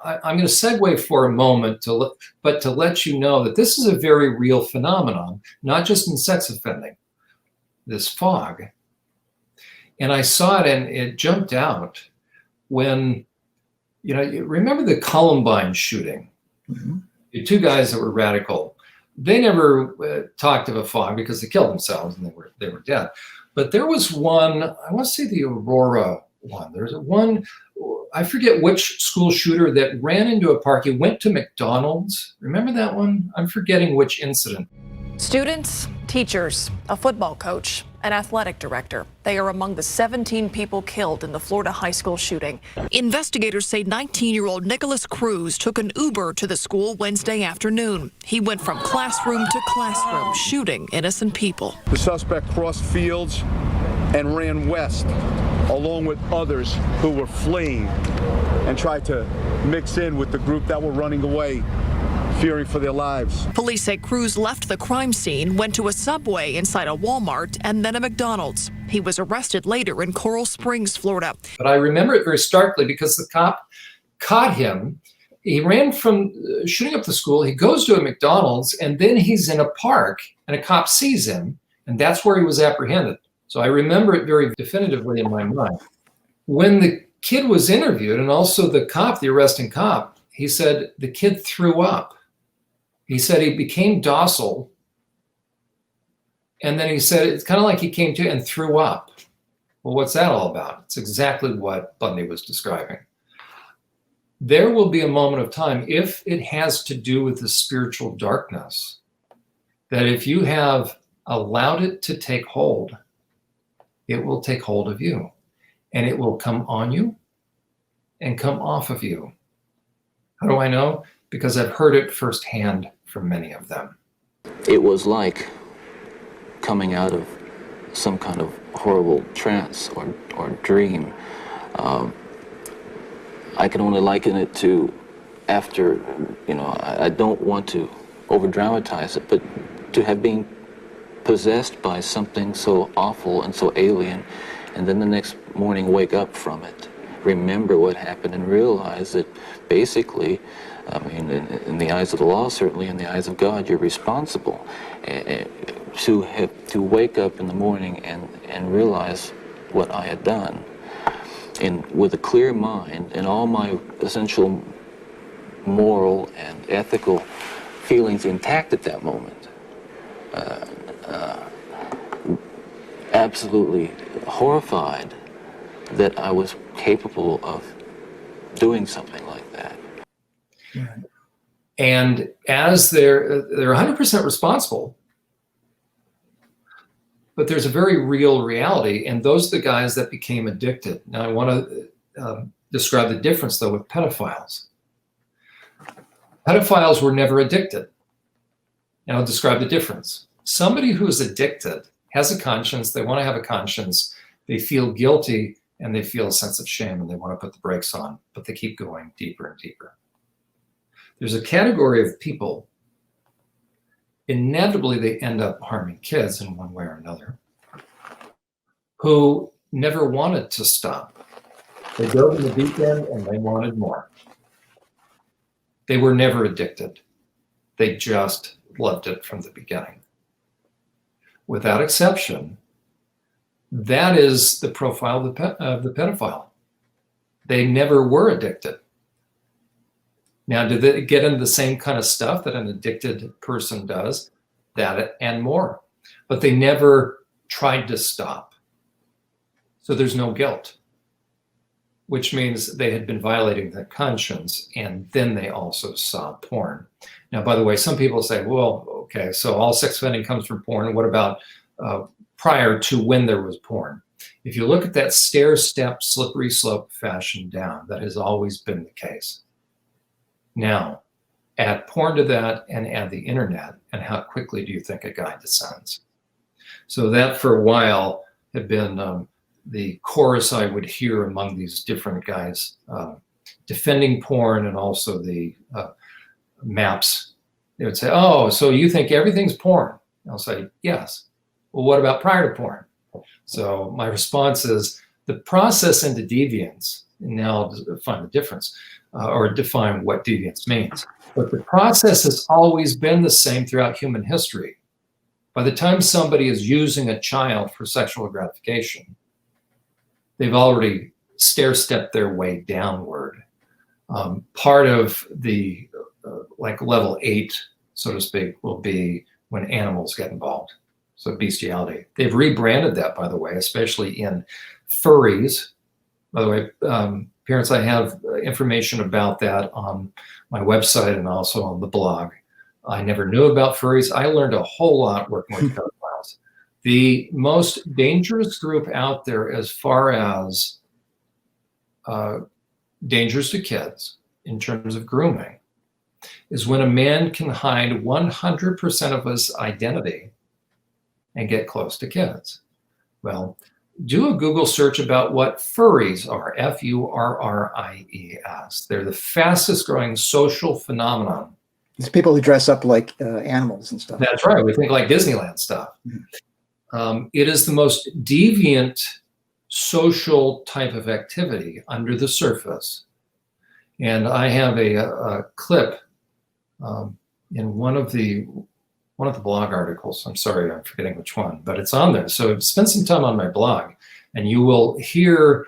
I'm going to segue for a moment to let you know that this is a very real phenomenon, not just in sex offending, this fog. And I saw it and it jumped out when, you remember the Columbine shooting? Mm-hmm. The two guys that were radical, they never talked of a fog because they killed themselves and they were dead. But there was one, I want to say the Aurora one. There's one, I forget which school shooter that ran into a park. He went to McDonald's. Remember that one? I'm forgetting which incident. Students, teachers, a football coach, an athletic director. They are among the 17 people killed in the Florida high school shooting. Investigators say 19-year-old Nicholas Cruz took an Uber to the school Wednesday afternoon. He went from classroom to classroom, shooting innocent people. The suspect crossed fields and ran west, along with others who were fleeing, and tried to mix in with the group that were running away, fearing for their lives. Police say Cruz left the crime scene, went to a Subway inside a Walmart, and then a McDonald's. He was arrested later in Coral Springs, Florida. But I remember it very starkly because the cop caught him. He ran from shooting up the school. He goes to a McDonald's, and then he's in a park, and a cop sees him, and that's where he was apprehended. So I remember it very definitively in my mind. When the kid was interviewed, and also the cop, the arresting cop, he said the kid threw up. He said he became docile, and then he said it's kind of like he came to and threw up. Well, what's that all about? It's exactly what Bundy was describing. There will be a moment of time, if it has to do with the spiritual darkness, that if you have allowed it to take hold, it will take hold of you, and it will come on you and come off of you. How do I know? Because I've heard it firsthand from many of them. It was like coming out of some kind of horrible trance or dream. I can only liken it to after, I don't want to over-dramatize it, but to have been possessed by something so awful and so alien, and then the next morning wake up from it, remember what happened, and realize that basically, in the eyes of the law, certainly in the eyes of God, you're responsible to wake up in the morning and realize what I had done, and with a clear mind and all my essential moral and ethical feelings intact at that moment. Absolutely horrified that I was capable of doing something like that. And as they're 100% responsible, but there's a very real reality, and those are the guys that became addicted. Now I want to describe the difference, though, with pedophiles. Pedophiles were never addicted, and I'll describe the difference. Somebody who's addicted has a conscience, they want to have a conscience, they feel guilty, and they feel a sense of shame, and they want to put the brakes on, but they keep going deeper and deeper. There's a category of people, inevitably they end up harming kids in one way or another, who never wanted to stop. They dove in the deep end and they wanted more. They were never addicted. They just loved it from the beginning. Without exception, that is the profile of the pedophile. They never were addicted. Now, do they get into the same kind of stuff that an addicted person does? That and more. But they never tried to stop. So there's no guilt, which means they had been violating their conscience, and then they also saw porn. Now, by the way, some people say, well, okay, so all sex offending comes from porn. What about prior to when there was porn? If you look at that stair-step, slippery slope fashion down, that has always been the case. Now, add porn to that and add the internet, and how quickly do you think a guy descends? So that for a while had been the chorus I would hear among these different guys defending porn, and also the maps. They would say, oh, so you think everything's porn? And I'll say, yes. Well, what about prior to porn? So my response is the process into deviance, and now I'll find the difference. or define what deviance means. But the process has always been the same throughout human history. By the time somebody is using a child for sexual gratification, they've already stair-stepped their way downward. Part of the like level 8, so to speak, will be when animals get involved. So bestiality. They've rebranded that, by the way, especially in furries. By the way, parents, I have information about that on my website and also on the blog. I never knew about furries. I learned a whole lot working with pedophiles. The most dangerous group out there as far as dangers to kids in terms of grooming is when a man can hide 100% of his identity and get close to kids. Well, do a Google search about what furries are, F-U-R-R-I-E-S. They're the fastest growing social phenomenon. It's people who dress up like animals and stuff. That's right. We think like Disneyland stuff. Mm-hmm. It is the most deviant social type of activity under the surface. And I have a clip in one of the blog articles. I'm sorry, I'm forgetting which one, but it's on there. So spend some time on my blog and you will hear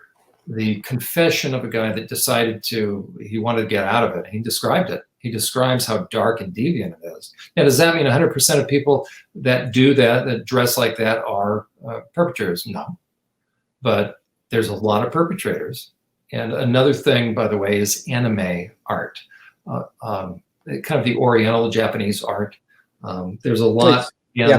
the confession of a guy that decided he wanted to get out of it. He described it. He describes how dark and deviant it is. Now, does that mean 100% of people that do that dress like that are perpetrators? No, but there's a lot of perpetrators. And another thing, by the way, is anime art, kind of the Oriental Japanese art. There's a lot.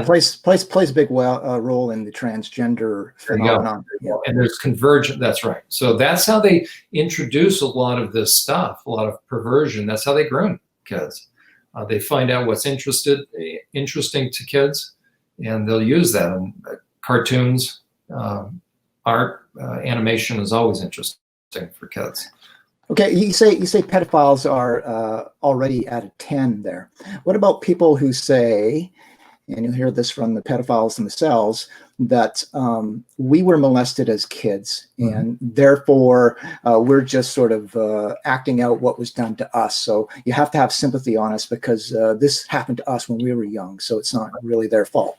Plays a big role in the transgender phenomenon. Yeah. And there's convergence. That's right. So that's how they introduce a lot of this stuff, a lot of perversion. That's how they groom kids. They find out what's interesting to kids, and they'll use that. And cartoons, art, animation is always interesting for kids. Okay, you say pedophiles are already at a 10 there. What about people who say, and you hear this from the pedophiles themselves, that we were molested as kids, and therefore we're just sort of acting out what was done to us. So you have to have sympathy on us because this happened to us when we were young, so it's not really their fault.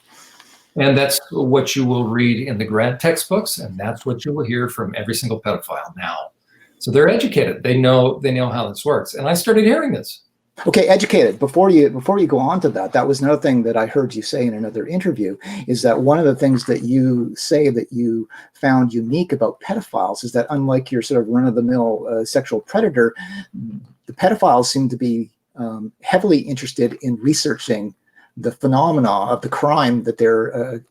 And that's what you will read in the grad textbooks, and that's what you will hear from every single pedophile now. So they're educated. They know how this works. And I started hearing this. Okay, educated. Before you go on to that, that was another thing that I heard you say in another interview, is that one of the things that you say that you found unique about pedophiles is that unlike your sort of run-of-the-mill sexual predator, the pedophiles seem to be heavily interested in researching the phenomena of the crime that they're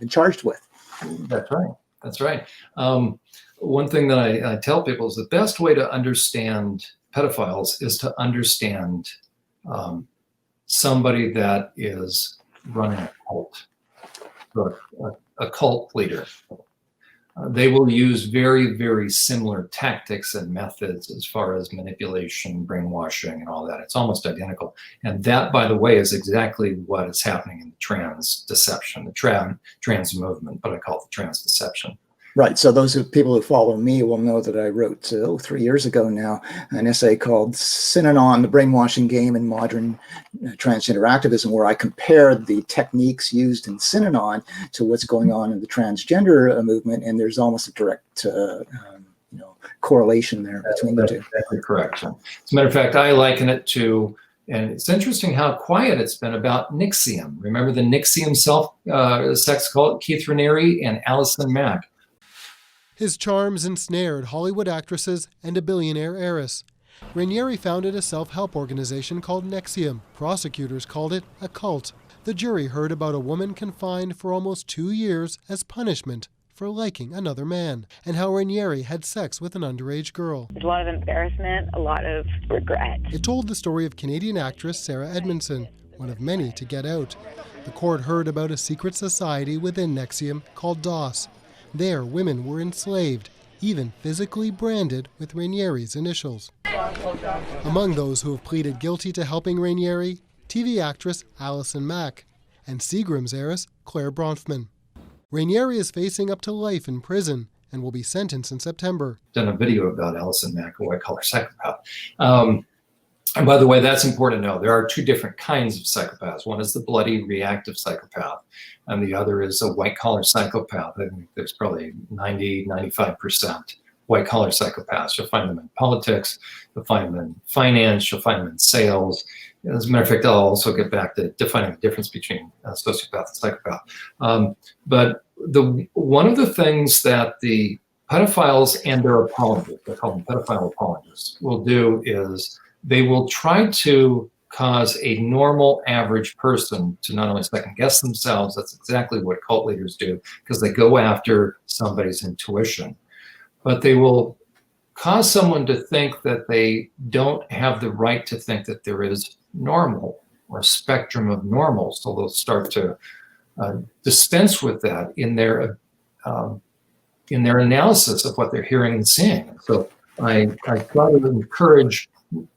been charged with. That's right. That's right. One thing that I tell people is the best way to understand pedophiles is to understand somebody that is running a cult, a cult leader. They will use very, very similar tactics and methods as far as manipulation, brainwashing, and all that. It's almost identical. And that, by the way, is exactly what is happening in the trans deception, the trans movement, but I call it the trans deception. Right. So those people who follow me will know that I wrote 3 years ago now an essay called Synanon, the Brainwashing Game in Modern Transgender Activism, where I compared the techniques used in Synanon to what's going on in the transgender movement. And there's almost a direct correlation there between the two. Exactly correct. As a matter of fact, I liken it to, and it's interesting how quiet it's been about NXIVM. Remember the NXIVM sex cult, Keith Raniere and Allison Mack. His charms ensnared Hollywood actresses and a billionaire heiress. Raniere founded a self-help organization called NXIVM. Prosecutors called it a cult. The jury heard about a woman confined for almost 2 years as punishment for liking another man, and how Raniere had sex with an underage girl. There's a lot of embarrassment, a lot of regret. It told the story of Canadian actress Sarah Edmondson, one of many to get out. The court heard about a secret society within NXIVM called DOS. There, women were enslaved, even physically branded with Raniere's initials. Among those who have pleaded guilty to helping Raniere, TV actress Allison Mack and Seagram's heiress Claire Bronfman. Raniere is facing up to life in prison, and will be sentenced in September. Done a video about Allison Mack, a white-collar psychopath. And by the way, that's important to know. There are two different kinds of psychopaths. One is the bloody reactive psychopath, and the other is a white-collar psychopath. I think there's probably 95% white-collar psychopaths. You'll find them in politics, you'll find them in finance, you'll find them in sales. As a matter of fact, I'll also get back to defining the difference between sociopath and psychopath. But one of the things that the pedophiles and their apologists, I call them pedophile apologists, will do is they will try to cause a normal average person to not only second guess themselves, that's exactly what cult leaders do, because they go after somebody's intuition, but they will cause someone to think that they don't have the right to think that there is normal or a spectrum of normal. So they'll start to dispense with that in their analysis of what they're hearing and seeing. So I try to encourage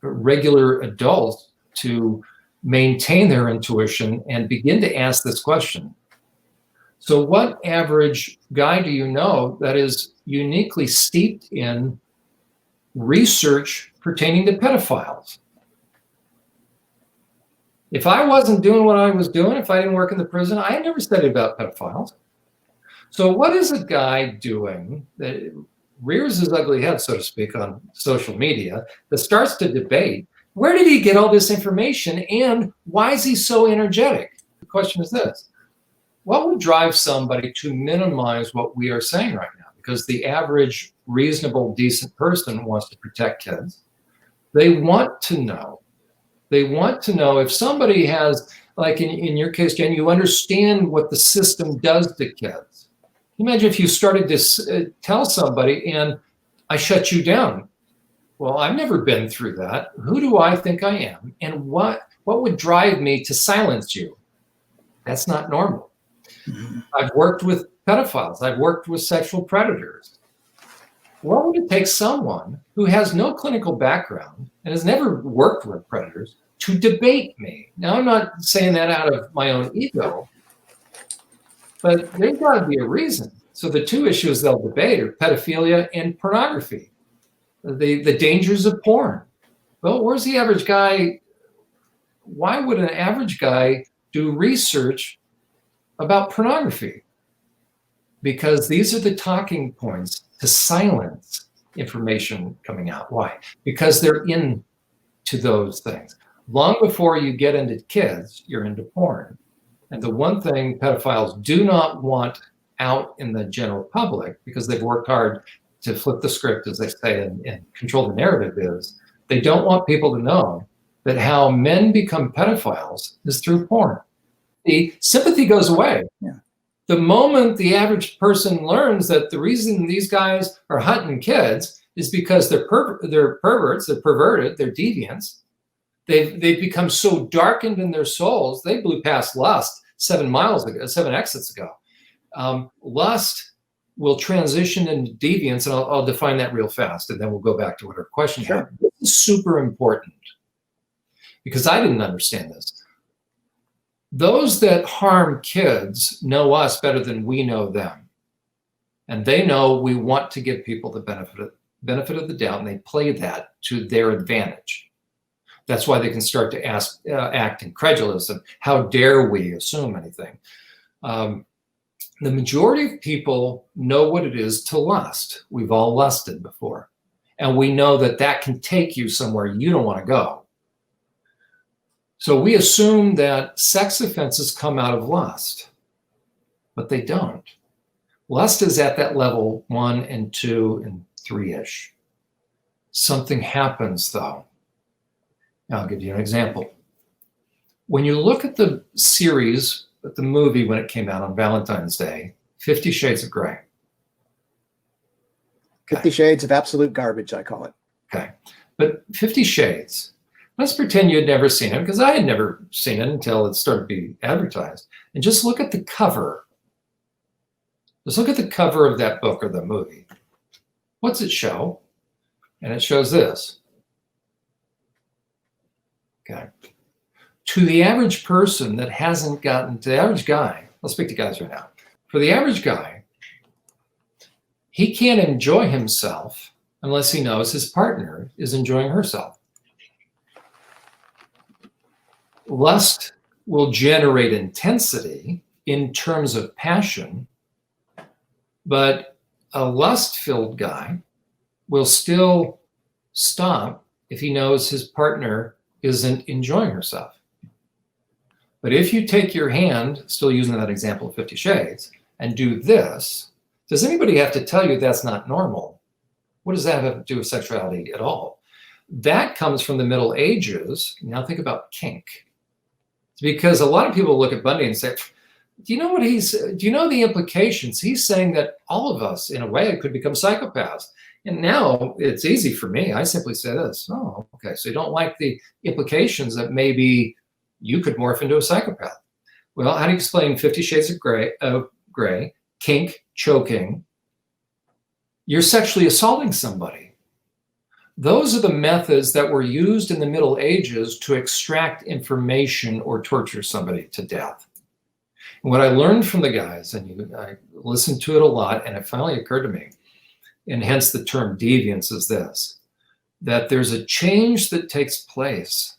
regular adults to maintain their intuition and begin to ask this question. So what average guy do you know that is uniquely steeped in research pertaining to pedophiles? If I wasn't doing what I was doing, if I didn't work in the prison, I had never studied about pedophiles. So what is a guy doing that rears his ugly head, so to speak, on social media, that starts to debate, where did he get all this information and why is he so energetic? The question is this: what would drive somebody to minimize what we are saying right now? Because the average reasonable, decent person wants to protect kids. They want to know. They want to know if somebody has, like in your case, Jen, you understand what the system does to kids. Imagine if you started to tell somebody and I shut you down. Well, I've never been through that. Who do I think I am? And what would drive me to silence you? That's not normal. Mm-hmm. I've worked with pedophiles. I've worked with sexual predators. What would it take someone who has no clinical background and has never worked with predators to debate me? Now, I'm not saying that out of my own ego, but there's got to be a reason. So the two issues they'll debate are pedophilia and pornography, the dangers of porn. Well, where's the average guy? Why would an average guy do research about pornography? Because these are the talking points to silence information coming out. Why? Because they're into those things. Long before you get into kids, you're into porn. And the one thing pedophiles do not want out in the general public, because they've worked hard to flip the script, as they say, and control the narrative, is they don't want people to know that how men become pedophiles is through porn. The sympathy goes away. Yeah. The moment the average person learns that the reason these guys are hunting kids is because they're perverts, they're perverted, they're deviants. They've become so darkened in their souls, they blew past lust 7 exits ago. Lust will transition into deviance, and I'll define that real fast, and then we'll go back to what our question is. This is super important, because I didn't understand this. Those that harm kids know us better than we know them. And they know we want to give people the benefit of the doubt, and they play that to their advantage. That's why they can start to act incredulous and how dare we assume anything. The majority of people know what it is to lust. We've all lusted before. And we know that that can take you somewhere you don't want to go. So we assume that sex offenses come out of lust, but they don't. Lust is at that level 1 and 2 and 3-ish. Something happens though. I'll give you an example. When you look at the series, at the movie when it came out on Valentine's Day, 50 Shades of Grey. 50 Shades of absolute garbage, I call it. Okay. But 50 Shades, let's pretend you had never seen it, because I had never seen it until it started to be advertised. And just look at the cover. Just look at the cover of that book or the movie. What's it show? And it shows this. Okay. To the average person that hasn't gotten, to the average guy, let's speak to guys right now. For the average guy, he can't enjoy himself unless he knows his partner is enjoying herself. Lust will generate intensity in terms of passion, but a lust-filled guy will still stop if he knows his partner isn't enjoying herself. But if you take your hand, still using that example of 50 Shades, and do this, does anybody have to tell you that's not normal? What does that have to do with sexuality at all? That comes from the Middle Ages. Now think about kink. Because a lot of people look at Bundy and say, do you know the implications? He's saying that all of us, in a way, could become psychopaths. And now it's easy for me. I simply say this, oh, okay, so you don't like the implications that maybe you could morph into a psychopath. Well, how do you explain 50 Shades of Grey, kink, choking? You're sexually assaulting somebody. Those are the methods that were used in the Middle Ages to extract information or torture somebody to death. And what I learned from the guys, and I listened to it a lot, and it finally occurred to me, and hence the term deviance is this, that there's a change that takes place.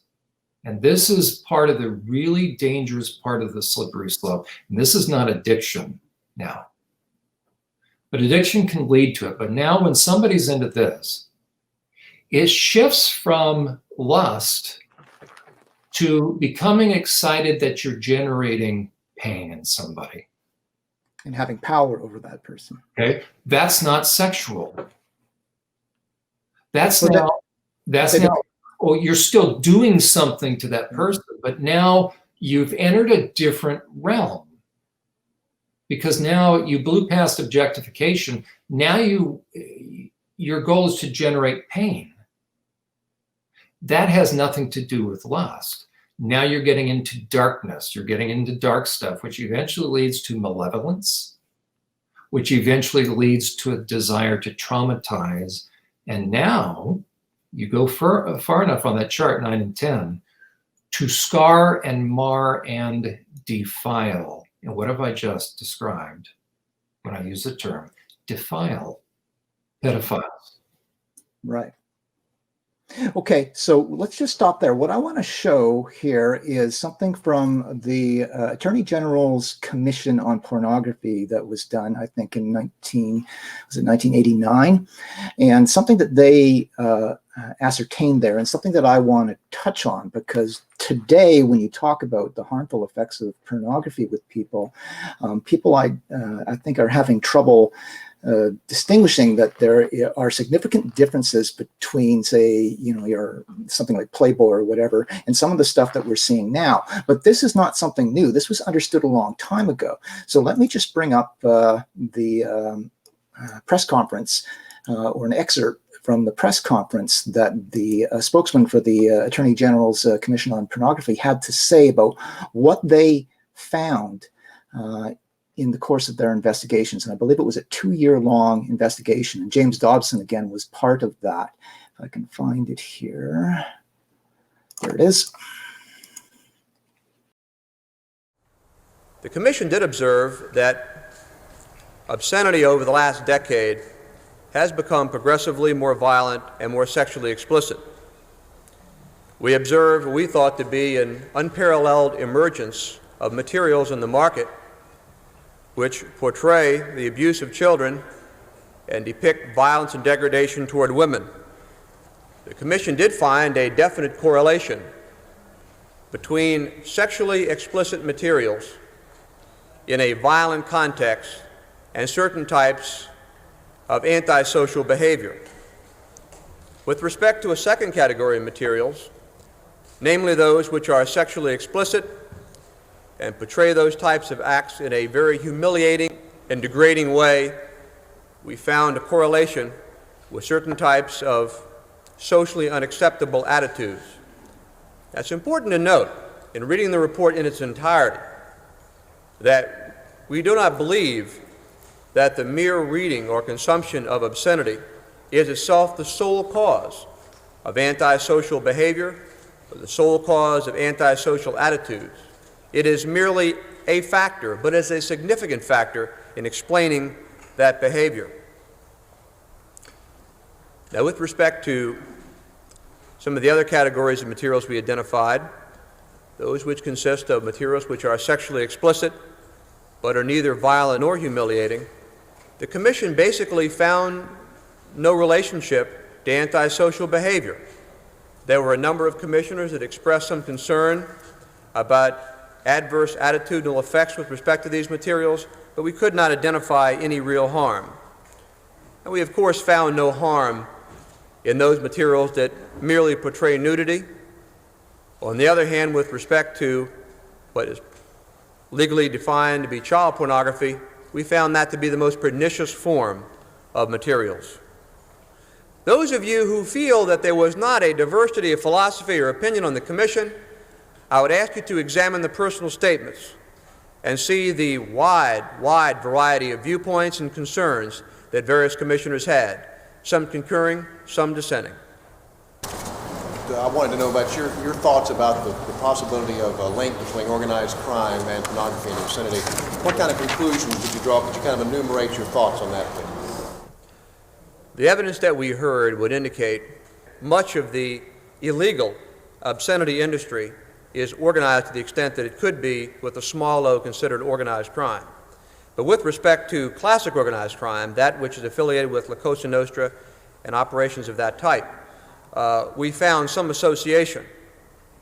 And this is part of the really dangerous part of the slippery slope. And this is not addiction now. But addiction can lead to it. But now when somebody's into this, it shifts from lust to becoming excited that you're generating pain in somebody. And having power over that person. Okay, that's not sexual. That's oh, you're still doing something to that person, but now you've entered a different realm. Because now you blew past objectification. Now your goal is to generate pain. That has nothing to do with lust. Now you're getting into darkness. You're getting into dark stuff, which eventually leads to malevolence, which eventually leads to a desire to traumatize. And now you go far enough on that chart, 9 and 10, to scar and mar and defile. And what have I just described when I use the term defile? Pedophiles. Right. Okay, so let's just stop there. What I want to show here is something from the Attorney General's Commission on Pornography that was done, I think, in 1989, and something that they ascertained there, and something that I want to touch on, because today, when you talk about the harmful effects of pornography with people, people I think are having trouble distinguishing that there are significant differences between, say, your something like Playboy or whatever, and some of the stuff that we're seeing now. But this is not something new. This was understood a long time ago. So let me just bring up the press conference or an excerpt from the press conference that the spokesman for the Attorney General's Commission on Pornography had to say about what they found in the course of their investigations. And I believe it was a 2-year-long investigation. And James Dobson, again, was part of that. If I can find it here. There it is. The Commission did observe that obscenity over the last decade has become progressively more violent and more sexually explicit. We observed what we thought to be an unparalleled emergence of materials in the market which portray the abuse of children and depict violence and degradation toward women. The Commission did find a definite correlation between sexually explicit materials in a violent context and certain types of antisocial behavior. With respect to a second category of materials, namely those which are sexually explicit and portray those types of acts in a very humiliating and degrading way, we found a correlation with certain types of socially unacceptable attitudes. That's important to note in reading the report in its entirety, that we do not believe that the mere reading or consumption of obscenity is itself the sole cause of antisocial behavior or the sole cause of antisocial attitudes. It is merely a factor, but is a significant factor in explaining that behavior. Now, with respect to some of the other categories of materials we identified, those which consist of materials which are sexually explicit but are neither violent nor humiliating, the Commission basically found no relationship to antisocial behavior. There were a number of commissioners that expressed some concern about adverse attitudinal effects with respect to these materials, but we could not identify any real harm. And we, of course, found no harm in those materials that merely portray nudity. On the other hand, with respect to what is legally defined to be child pornography, we found that to be the most pernicious form of materials. Those of you who feel that there was not a diversity of philosophy or opinion on the Commission, I would ask you to examine the personal statements and see the wide variety of viewpoints and concerns that various commissioners had, some concurring, some dissenting. I wanted to know about your thoughts about the possibility of a link between organized crime and pornography and obscenity. What kind of conclusions did you draw? Could you kind of enumerate your thoughts on that, please? The evidence that we heard would indicate much of the illegal obscenity industry is organized to the extent that it could be, with a small o, considered organized crime. But with respect to classic organized crime, that which is affiliated with La Cosa Nostra and operations of that type, we found some association,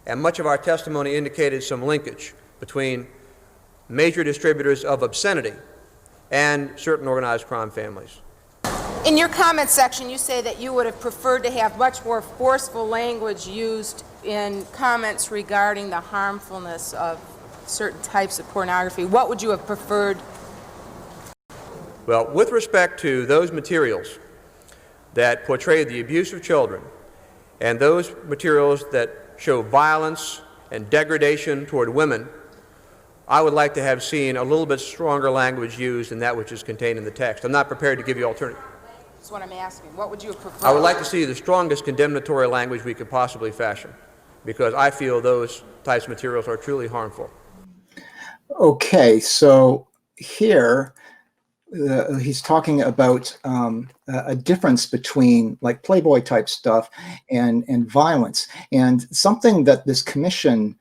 and much of our testimony indicated some linkage between major distributors of obscenity and certain organized crime families. In your comment section, you say that you would have preferred to have much more forceful language used in comments regarding the harmfulness of certain types of pornography. What would you have preferred? Well, with respect to those materials that portray the abuse of children and those materials that show violence and degradation toward women, I would like to have seen a little bit stronger language used than that which is contained in the text. I'm not prepared to give you alternatives. That's what I'm asking. What would you have preferred? I would like to see the strongest condemnatory language we could possibly fashion, because I feel those types of materials are truly harmful. Okay, so here he's talking about a difference between like Playboy type stuff and violence. And something that this commission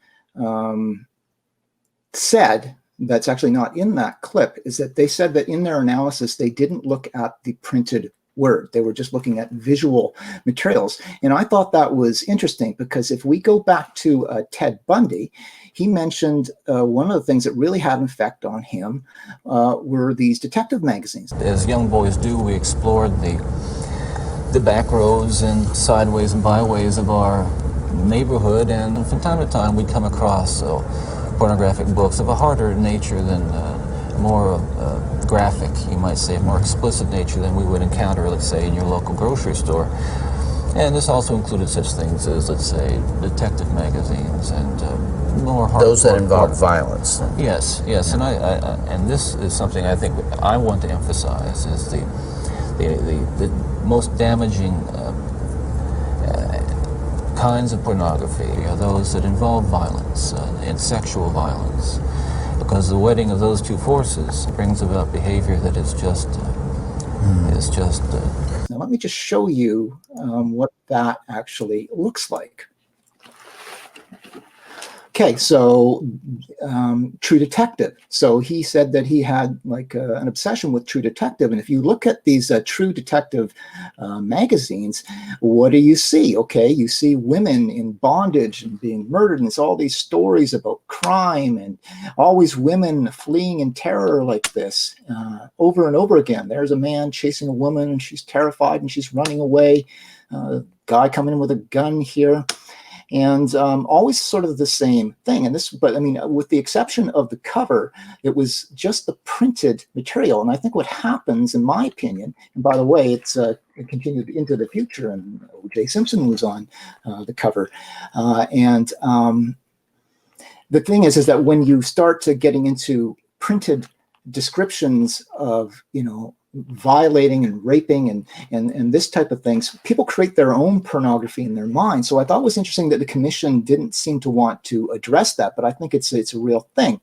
said that's actually not in that clip is that they said that in their analysis they didn't look at the printed word. They were just looking at visual materials. And I thought that was interesting because if we go back to Ted Bundy, he mentioned one of the things that really had an effect on him were these detective magazines. As young boys do, we explored the back roads and sideways and byways of our neighborhood, and from time to time we'd come across pornographic books of a harder nature than more graphic, you might say, more explicit nature than we would encounter, let's say, in your local grocery store. And this also included such things as, let's say, detective magazines and more hard. Those that involve violence. Yes, yes, and and this is something I think I want to emphasize is the most damaging kinds of pornography are those that involve violence and sexual violence, because the wedding of those two forces brings about behavior that is just Now let me just show you what that actually looks like. Okay, so True Detective. So he said that he had like an obsession with True Detective. And if you look at these True Detective magazines, what do you see? Okay, you see women in bondage and being murdered. And it's all these stories about crime and always women fleeing in terror like this over and over again. There's a man chasing a woman and she's terrified and she's running away. Guy coming in with a gun here. And always sort of the same thing. And this, but I mean, with the exception of the cover, it was just the printed material. And I think what happens, in my opinion, and by the way, it continued into the future, and O.J. Simpson was on the cover. The thing is that when you start to getting into printed descriptions of, you know, violating and raping and this type of things, people create their own pornography in their mind. So I thought it was interesting that the commission didn't seem to want to address that, but I think it's a real thing.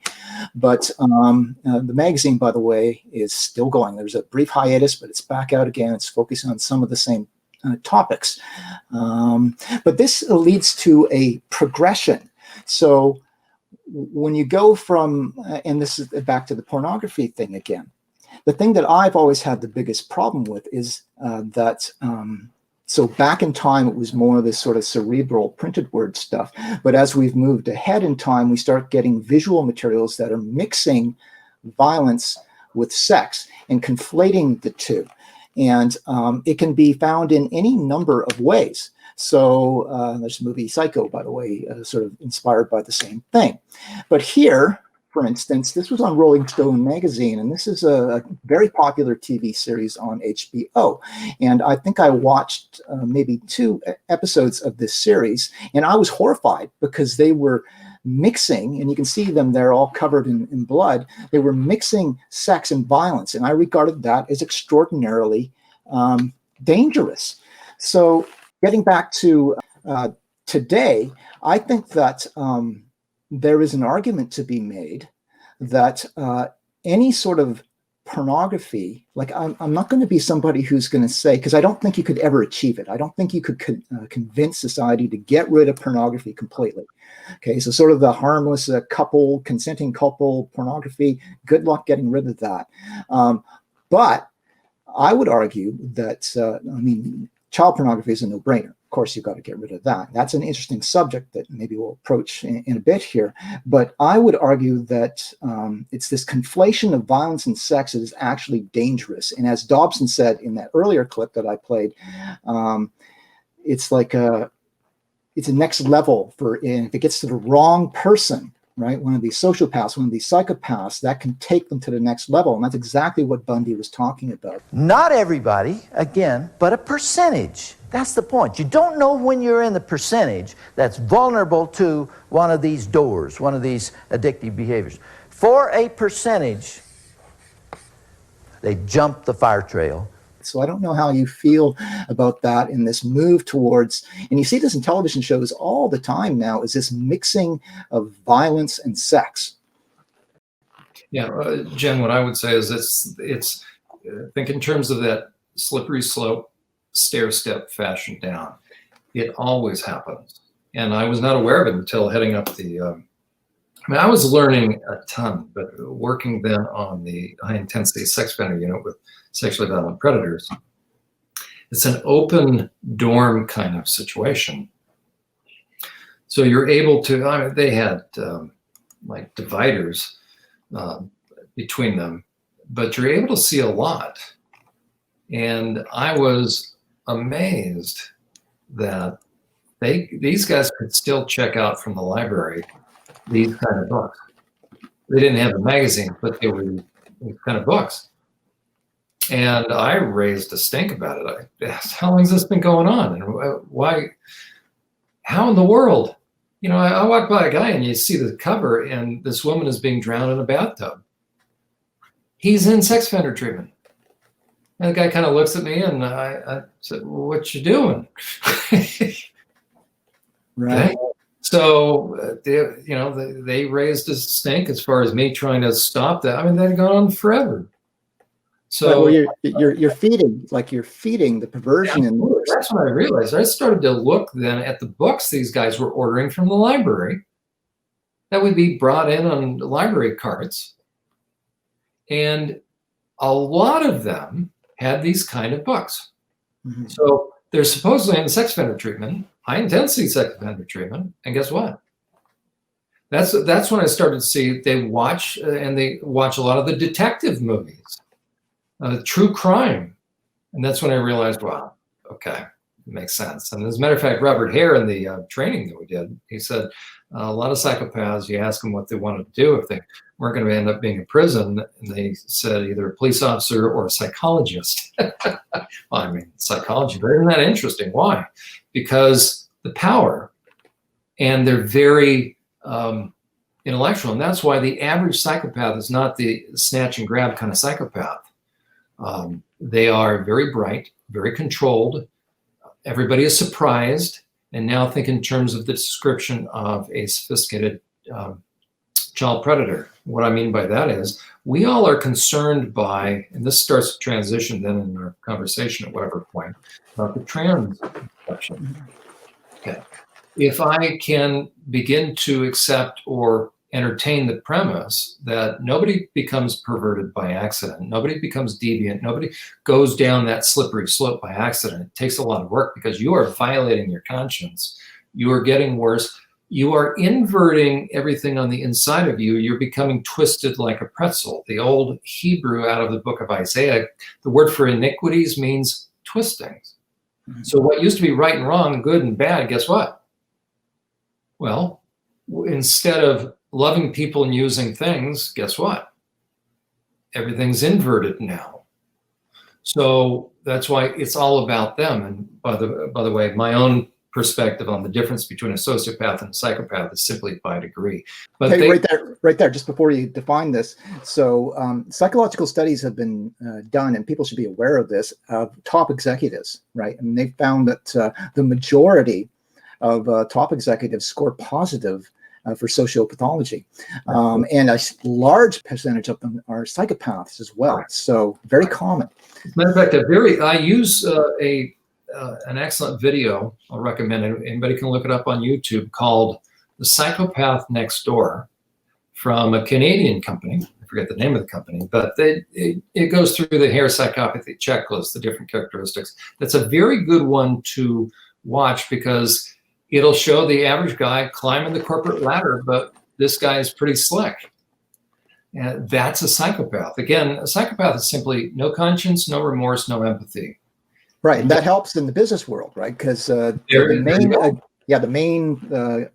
But the magazine, by the way, is still going. There's a brief hiatus, but it's back out again. It's focusing on some of the same topics. But this leads to a progression. So when you go from, and this is back to the pornography thing again, the thing that I've always had the biggest problem with is that, so back in time, it was more of this sort of cerebral printed word stuff. But as we've moved ahead in time, we start getting visual materials that are mixing violence with sex and conflating the two. And it can be found in any number of ways. So there's a movie Psycho, by the way, sort of inspired by the same thing. But here, for instance, this was on Rolling Stone magazine, and this is a very popular TV series on HBO. And I think I watched maybe 2 episodes of this series, and I was horrified because they were mixing, and you can see them, they're all covered in blood. They were mixing sex and violence, and I regarded that as extraordinarily dangerous. So getting back to today, I think that there is an argument to be made that any sort of pornography, like I'm not going to be somebody who's going to say, because I don't think you could ever achieve it. I don't think you could convince society to get rid of pornography completely. Okay, so sort of the harmless couple, consenting couple pornography, good luck getting rid of that. But I would argue that, I mean, child pornography is a no-brainer. Of course, you've got to get rid of that. That's an interesting subject that maybe we'll approach in a bit here. But I would argue that it's this conflation of violence and sex that is actually dangerous. And as Dobson said in that earlier clip that I played, it's like it's a next level for, and if it gets to the wrong person, right, one of these sociopaths, one of these psychopaths, that can take them to the next level. And that's exactly what Bundy was talking about. Not everybody, again, but a percentage. That's the point. You don't know when you're in the percentage that's vulnerable to one of these doors, one of these addictive behaviors. For a percentage, they jump the fire trail. So I don't know how you feel about that in this move towards, and you see this in television shows all the time now, is this mixing of violence and sex. Yeah, Jen, what I would say is it's think in terms of that slippery slope, stair step fashion down. It always happens. And I was not aware of it until heading up the, I mean, I was learning a ton, but working then on the high intensity sex offender unit with sexually violent predators, it's an open dorm kind of situation. So you're able to, I mean, they had like dividers between them, but you're able to see a lot. And I was amazed that these guys could still check out from the library these kind of books. They didn't have the magazine, but they were these kind of books. And I raised a stink about it. I asked, how long has this been going on? And why, how in the world? You know, I walk by a guy and you see the cover and this woman is being drowned in a bathtub. He's in sex offender treatment. And the guy kind of looks at me and I said, well, what you doing? Right. Okay. So, they raised a stink as far as me trying to stop that. I mean, that had gone on forever. So well, you're feeding the perversion. Yeah, and that's when I realized. I started to look then at the books these guys were ordering from the library that would be brought in on library carts. And a lot of them had these kind of books. Mm-hmm. So they're supposedly in sex offender treatment, high intensity sex offender treatment. And guess what? That's when I started to see they watch a lot of the detective movies. True crime. And that's when I realized, wow, okay, it makes sense. And as a matter of fact, Robert Hare in the training that we did, he said, a lot of psychopaths, you ask them what they wanted to do if they weren't going to end up being in prison, and they said either a police officer or a psychologist. Well, I mean, psychology, but isn't that interesting? Why? Because the power, and they're very intellectual, and that's why the average psychopath is not the snatch and grab kind of psychopath. They are very bright, very controlled. Everybody is surprised. And now think in terms of the description of a sophisticated child predator. What I mean by that is we all are concerned by, and this starts to transition then in our conversation at whatever point, about the trans section. Okay. If I can begin to accept or entertain the premise that nobody becomes perverted by accident, nobody becomes deviant, nobody goes down that slippery slope by accident. It takes a lot of work because you are violating your conscience. You are getting worse. You are inverting everything on the inside of you. You're becoming twisted like a pretzel. The old Hebrew out of the book of Isaiah, the word for iniquities means twistings. So what used to be right and wrong, good and bad, guess what? Well, instead of loving people and using things, guess what? Everything's inverted now. So that's why it's all about them. And by the way, my own perspective on the difference between a sociopath and a psychopath is simply by degree. But hey, right there, just before you define this. So psychological studies have been done, and people should be aware of this, of top executives, right? And they found that the majority of top executives score positive for sociopathology. And a large percentage of them are psychopaths as well. So very common. As a matter of fact, I use an excellent video. I'll recommend it. Anybody can look it up on YouTube, called The Psychopath Next Door, from a Canadian company. I forget the name of the company, but it goes through the hair psychopathy checklist, the different characteristics. That's a very good one to watch because it'll show the average guy climbing the corporate ladder, but this guy is pretty slick. And that's a psychopath. Again, a psychopath is simply no conscience, no remorse, no empathy. Right, and that helps in the business world, right? Because the main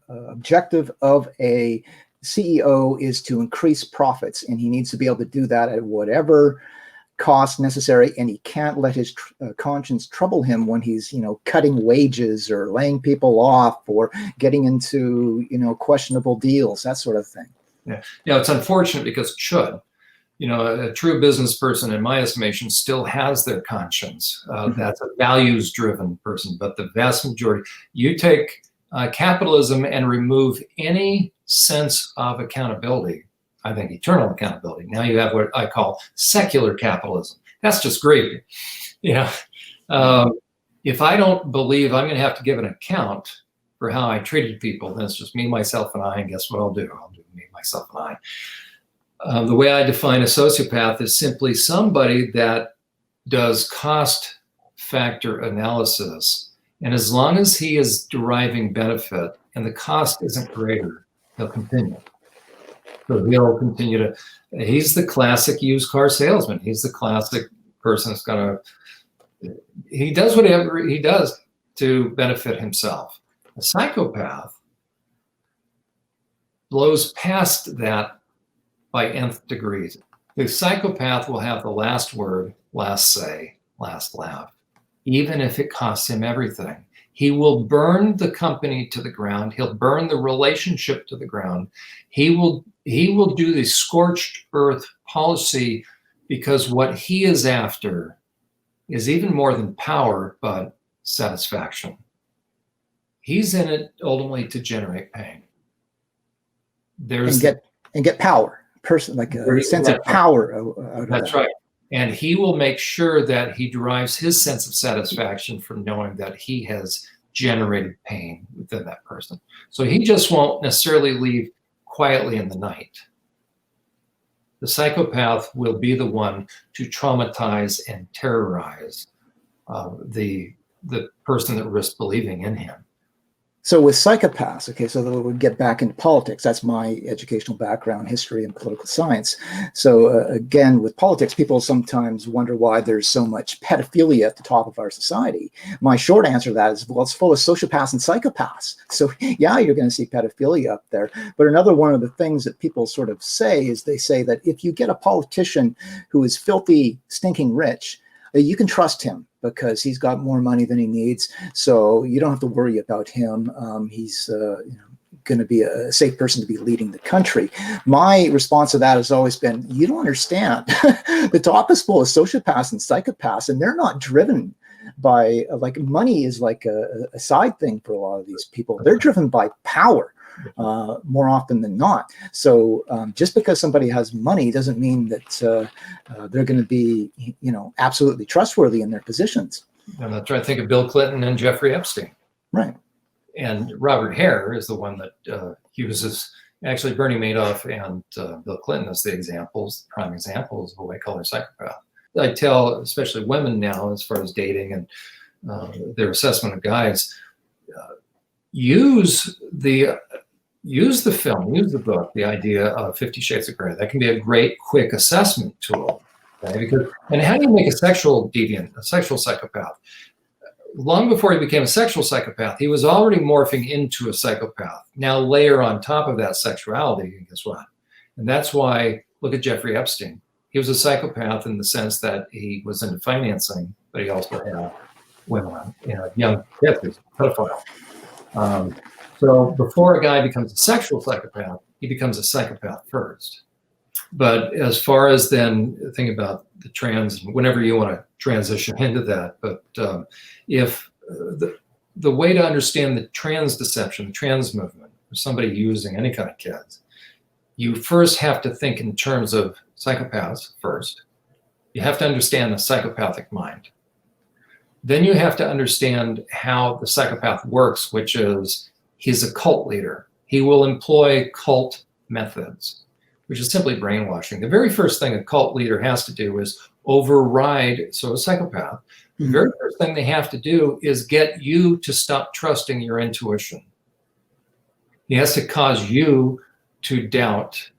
objective of a CEO is to increase profits, and he needs to be able to do that at whatever cost necessary, and he can't let his conscience trouble him when he's, cutting wages or laying people off or getting into, questionable deals, that sort of thing. Yeah, it's unfortunate because it should. A true business person, in my estimation, still has their conscience. That's a values-driven person, but the vast majority, you take capitalism and remove any sense of accountability, I think eternal accountability. Now you have what I call secular capitalism. That's just great. If I don't believe I'm going to have to give an account for how I treated people, then it's just me, myself, and I, and guess what I'll do? I'll do me, myself, and I. The way I define a sociopath is simply somebody that does cost factor analysis. And as long as he is deriving benefit and the cost isn't greater, he'll continue. So he'll continue to, he's the classic used car salesman. He's the classic person that's he does whatever he does to benefit himself. A psychopath blows past that by nth degrees. The psychopath will have the last word, last say, last laugh, even if it costs him everything. He will burn the company to the ground. He'll burn the relationship to the ground. He will do the scorched earth policy because what he is after is even more than power, but satisfaction. He's in it ultimately to generate pain. And get power. Person, like a sense of power out of that's that. Right. And he will make sure that he derives his sense of satisfaction from knowing that he has generated pain within that person. So he just won't necessarily leave quietly in the night. The psychopath will be the one to traumatize and terrorize the person that risks believing in him. So with psychopaths, okay, so we'll get back into politics. That's my educational background, history and political science. So again, with politics, people sometimes wonder why there's so much pedophilia at the top of our society. My short answer to that is, well, it's full of sociopaths and psychopaths. So yeah, you're going to see pedophilia up there. But another one of the things that people sort of say is they say that if you get a politician who is filthy, stinking rich, you can trust him because he's got more money than he needs. So you don't have to worry about him. He's going to be a safe person to be leading the country. My response to that has always been, you don't understand. The top is full of sociopaths and psychopaths, and they're not driven by, like, money is like a side thing for a lot of these people. They're driven by power. more often than not. So just because somebody has money doesn't mean that they're going to be, absolutely trustworthy in their positions. And I'm trying to think of Bill Clinton and Jeffrey Epstein. Right. And Robert Hare is the one that uses, actually Bernie Madoff and Bill Clinton as the examples, prime examples of a white-collar psychopath. I tell especially women now, as far as dating and their assessment of guys, use the film, use the book, the idea of 50 Shades of Grey. That can be a great, quick assessment tool. Okay? And how do you make a sexual deviant, a sexual psychopath? Long before he became a sexual psychopath, he was already morphing into a psychopath. Now layer on top of that sexuality, and guess what? And that's why, look at Jeffrey Epstein. He was a psychopath in the sense that he was into financing, but he also had women, young kids, he was a pedophile. So before a guy becomes a sexual psychopath, he becomes a psychopath first. But as far as then think about the trans, whenever you want to transition into that, but if the way to understand the trans deception, the trans movement, or somebody using any kind of kids, you first have to think in terms of psychopaths first. You have to understand the psychopathic mind. Then you have to understand how the psychopath works, which is he's a cult leader. He will employ cult methods, which is simply brainwashing. The very first thing a cult leader has to do is override, so a psychopath, the very first thing they have to do is get you to stop trusting your intuition. He has to cause you to doubt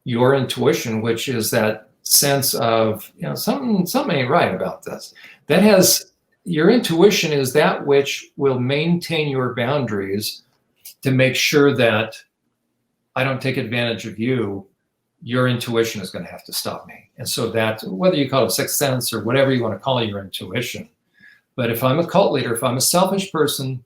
your intuition, which is that sense of, something ain't right about this. That has, your intuition is that which will maintain your boundaries to make sure that I don't take advantage of you. Your intuition is going to have to stop me. And so that, whether you call it sixth sense or whatever you want to call your intuition, but if I'm a cult leader, if I'm a selfish person,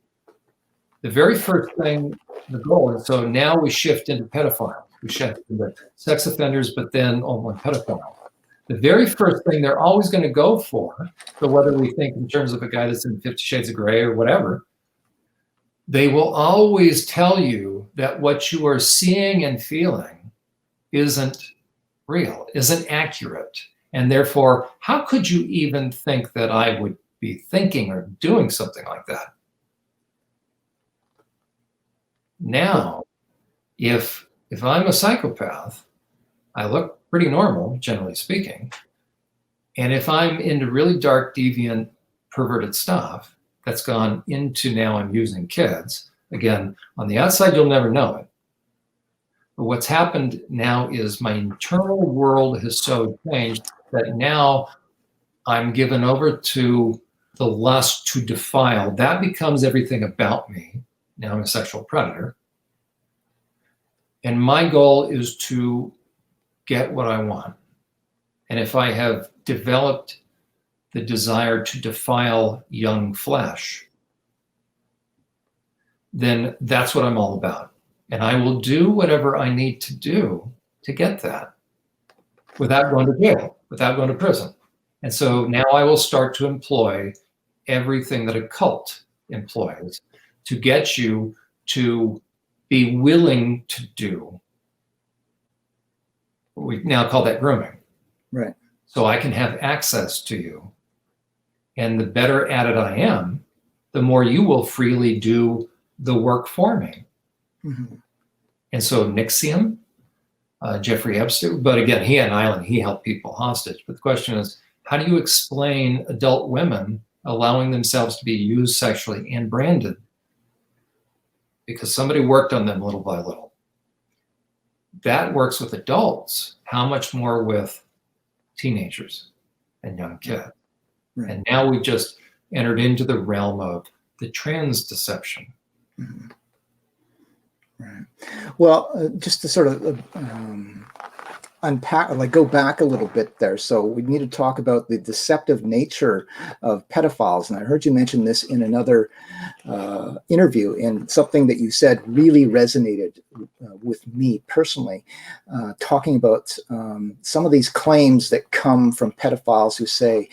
the very first thing, the goal, and so now we shift into pedophiles, we shift into sex offenders, but then one pedophile. The very first thing they're always going to go for, so whether we think in terms of a guy that's in 50 Shades of Grey or whatever, they will always tell you that what you are seeing and feeling isn't real, isn't accurate. And therefore, how could you even think that I would be thinking or doing something like that? Now, if I'm a psychopath, I look pretty normal, generally speaking. And if I'm into really dark, deviant, perverted stuff that's gone into now I'm using kids, again, on the outside, you'll never know it. But what's happened now is my internal world has so changed that now I'm given over to the lust to defile. That becomes everything about me. Now I'm a sexual predator. And my goal is to get what I want. And if I have developed the desire to defile young flesh, then that's what I'm all about. And I will do whatever I need to do to get that without going to jail, without going to prison. And so now I will start to employ everything that a cult employs to get you to be willing to do. We now call that grooming. Right. So I can have access to you. And the better at it I am, the more you will freely do the work for me. Mm-hmm. And so Nixium, Jeffrey Epstein, but again, he had an island, he held people hostage. But the question is, how do you explain adult women allowing themselves to be used sexually and branded? Because somebody worked on them little by little. That works with adults. How much more with teenagers and young kids? Right. And now we've just entered into the realm of the trans deception. Mm-hmm. Right. Well, just to sort of unpack, like go back a little bit there. So we need to talk about the deceptive nature of pedophiles. And I heard you mention this in another interview, and something that you said really resonated with me personally, talking about some of these claims that come from pedophiles who say,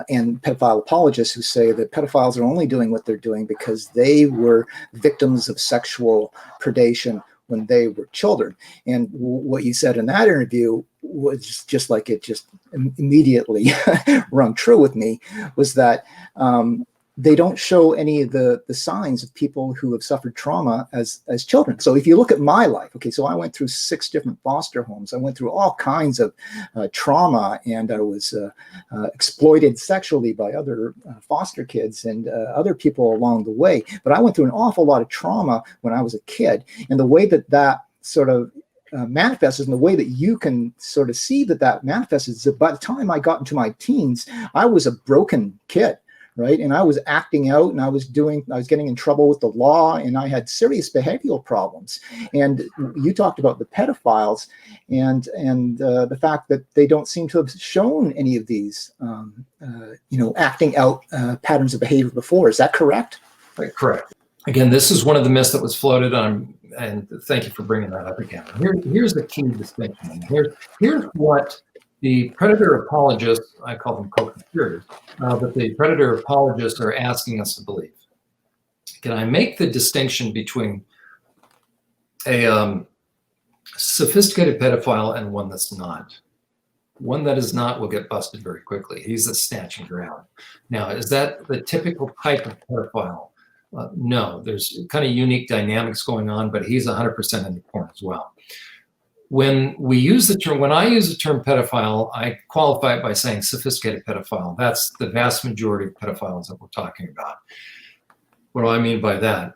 and pedophile apologists who say that pedophiles are only doing what they're doing because they were victims of sexual predation when they were children. And what you said in that interview was just like, it just immediately rung true with me, was that they don't show any of the signs of people who have suffered trauma as children. So if you look at my life, okay, so I went through 6 different foster homes. I went through all kinds of trauma, and I was exploited sexually by other foster kids and other people along the way. But I went through an awful lot of trauma when I was a kid. And the way that sort of manifests, and the way that you can sort of see that manifests, is that by the time I got into my teens, I was a broken kid. Right. And I was acting out, and I was getting in trouble with the law, and I had serious behavioral problems. And you talked about the pedophiles and the fact that they don't seem to have shown any of these, acting out patterns of behavior before. Is that correct? Right, correct. Again, this is one of the myths that was floated on, and thank you for bringing that up again. Here's the key distinction. Here's what the predator apologists, I call them co-conspirators, but the predator apologists are asking us to believe. Can I make the distinction between a sophisticated pedophile and one that's not? One that is not will get busted very quickly. He's a snatch and grab. Now, is that the typical type of pedophile? No, there's kind of unique dynamics going on, but he's 100% into porn as well. When I use the term pedophile, I qualify it by saying sophisticated pedophile. That's the vast majority of pedophiles that we're talking about. What do I mean by that?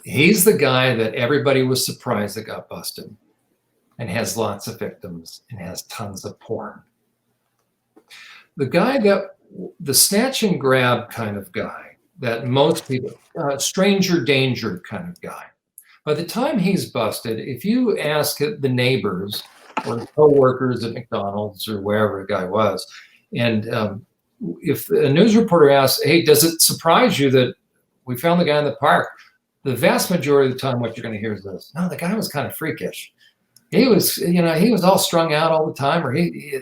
He's the guy that everybody was surprised that got busted, and has lots of victims, and has tons of porn. The snatch and grab kind of guy that most people, stranger danger kind of guy. By the time he's busted, if you ask the neighbors or the co-workers at McDonald's or wherever the guy was, and if a news reporter asks, hey, does it surprise you that we found the guy in the park? The vast majority of the time, what you're going to hear is this: no, the guy was kind of freakish. He was, he was all strung out all the time, or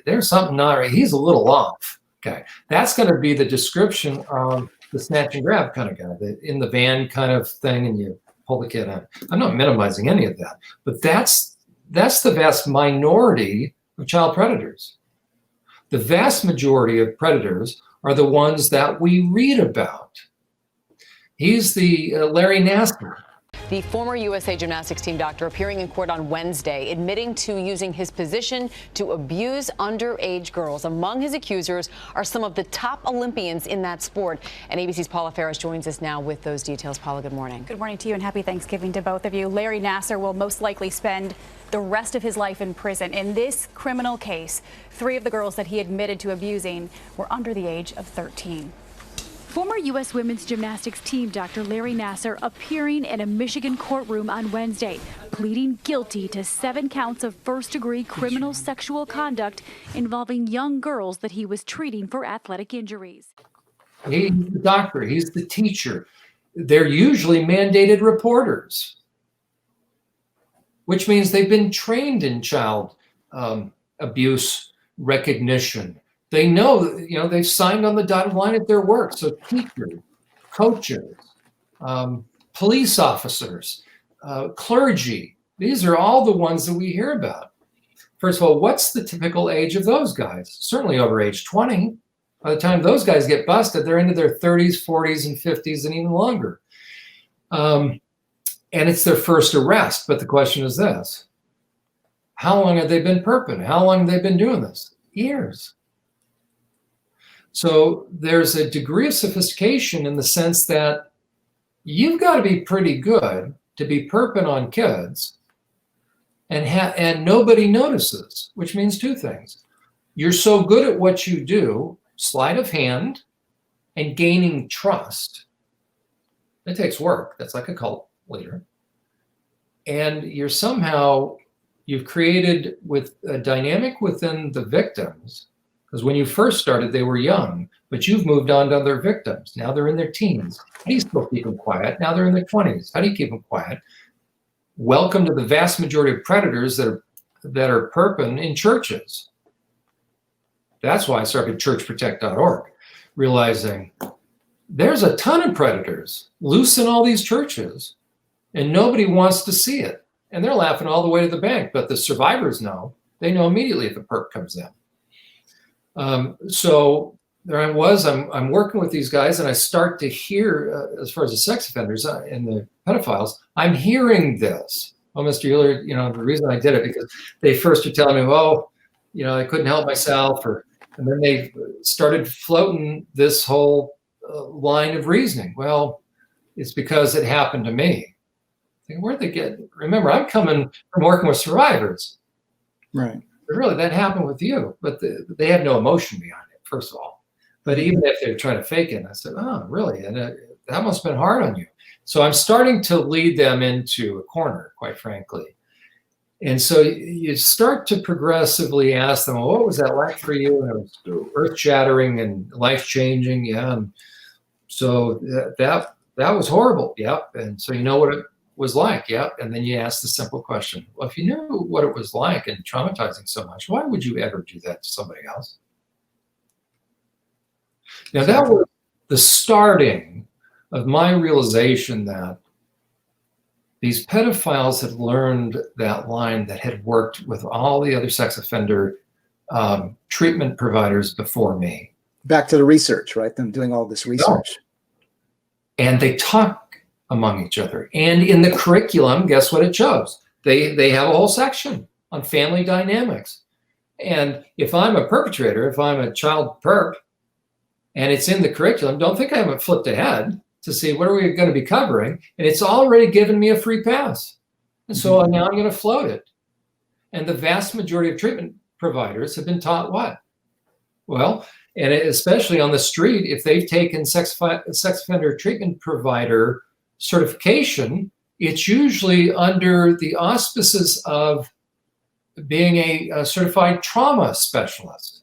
there's something not right. He's a little off. Okay, that's going to be the description of the snatch and grab kind of guy, the in the van kind of thing, and you pull the kid in. I'm not minimizing any of that, but that's the vast minority of child predators. The vast majority of predators are the ones that we read about. He's the Larry Nassar. The former USA gymnastics team doctor appearing in court on Wednesday, admitting to using his position to abuse underage girls. Among his accusers are some of the top Olympians in that sport. And ABC's Paula Ferris joins us now with those details. Paula, good morning. Good morning to you, and happy Thanksgiving to both of you. Larry Nassar will most likely spend the rest of his life in prison. In this criminal case, 3 of the girls that he admitted to abusing were under the age of 13. Former U.S. women's gymnastics team Dr. Larry Nassar appearing in a Michigan courtroom on Wednesday, pleading guilty to 7 counts of first-degree criminal sexual conduct involving young girls that he was treating for athletic injuries. He's the doctor. He's the teacher. They're usually mandated reporters, which means they've been trained in child abuse recognition. They know, they've signed on the dotted line at their work. So teachers, coaches, police officers, clergy, these are all the ones that we hear about. First of all, what's the typical age of those guys? Certainly over age 20. By the time those guys get busted, they're into their 30s, 40s, and 50s, and even longer. And it's their first arrest. But the question is this: how long have they been perping? How long have they been doing this? Years. So there's a degree of sophistication in the sense that you've got to be pretty good to be perping on kids and nobody notices, which means 2 things. You're so good at what you do, sleight of hand and gaining trust. It takes work. That's like a cult leader. And you're you've created with a dynamic within the victims, because when you first started, they were young, but you've moved on to other victims. Now they're in their teens. How do you still keep them quiet? Now they're in their 20s. How do you keep them quiet? Welcome to the vast majority of predators that are perping in churches. That's why I started churchprotect.org, realizing there's a ton of predators loose in all these churches, and nobody wants to see it. And they're laughing all the way to the bank, but the survivors know. They know immediately if a perp comes in. So there I was, I'm working with these guys, and I start to hear, as far as the sex offenders and the pedophiles, I'm hearing this. Oh, Mr. Uhler, the reason I did it, because they first are telling me, well, I couldn't help myself, and then they started floating this whole line of reasoning. Well, it's because it happened to me. Where'd they get? Remember, I'm coming from working with survivors. Right. But really, that happened with you, but they have no emotion behind it, first of all. But even if they're trying to fake it, I said, oh, really? And that must have been hard on you. So I'm starting to lead them into a corner, quite frankly. And so you start to progressively ask them, well, what was that like for you? And it was earth-shattering and life-changing. Yeah. And so that was horrible. Yep. And so you know what it was like. Yep. And then you ask the simple question, well, if you knew what it was like and traumatizing so much, why would you ever do that to somebody else? Now, that was the starting of my realization that these pedophiles had learned that line that had worked with all the other sex offender treatment providers before me. Back to the research, right? Them doing all this research. And they talk among each other. And in the curriculum, guess what it shows? They have a whole section on family dynamics. And if I'm a perpetrator, if I'm a child perp, and it's in the curriculum, don't think I haven't flipped ahead to see what are we going to be covering. And it's already given me a free pass. And so now I'm going to float it. And the vast majority of treatment providers have been taught what? Well, and especially on the street, if they've taken sex offender treatment provider certification, it's usually under the auspices of being a certified trauma specialist.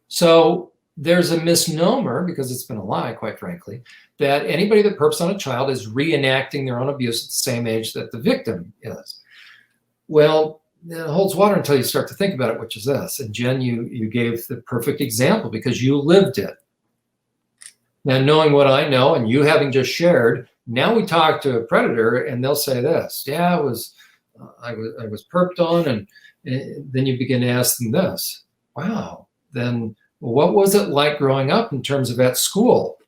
So there's a misnomer, because it's been a lie, quite frankly, that anybody that perps on a child is reenacting their own abuse at the same age that the victim is. Well, it holds water until you start to think about it, which is this. And Jen, you gave the perfect example because you lived it. Now, knowing what I know and you having just shared, now we talk to a predator and they'll say this, yeah, I was perped on, and then you begin to ask them this. Wow, then what was it like growing up in terms of at school?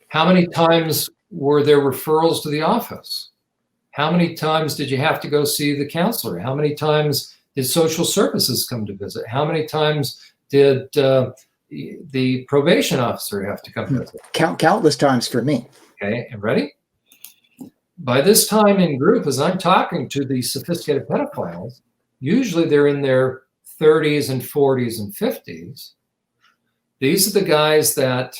How many times were there referrals to the office? How many times did you have to go see the counselor? How many times did social services come to visit? How many times did the probation officer have to come visit? Countless times for me. Okay, and ready? By this time in group, as I'm talking to these sophisticated pedophiles, usually they're in their 30s and 40s and 50s. These are the guys that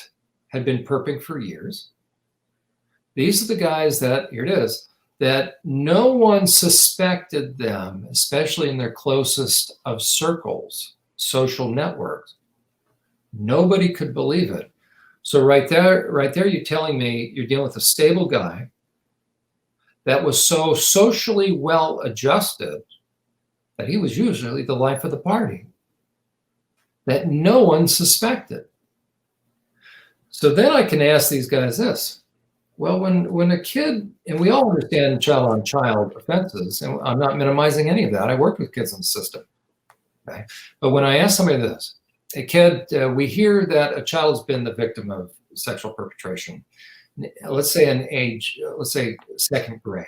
had been perping for years. These are the guys that, here it is, that no one suspected them, especially in their closest of circles, social networks. Nobody could believe it. So right there, you're telling me you're dealing with a stable guy that was so socially well adjusted that he was usually the life of the party, that no one suspected. So then I can ask these guys this. Well, when a kid, and we all understand child-on-child offenses, and I'm not minimizing any of that. I work with kids in the system. Okay? But when I ask somebody this, a kid, we hear that a child's been the victim of sexual perpetration. Let's say an age, let's say second grade.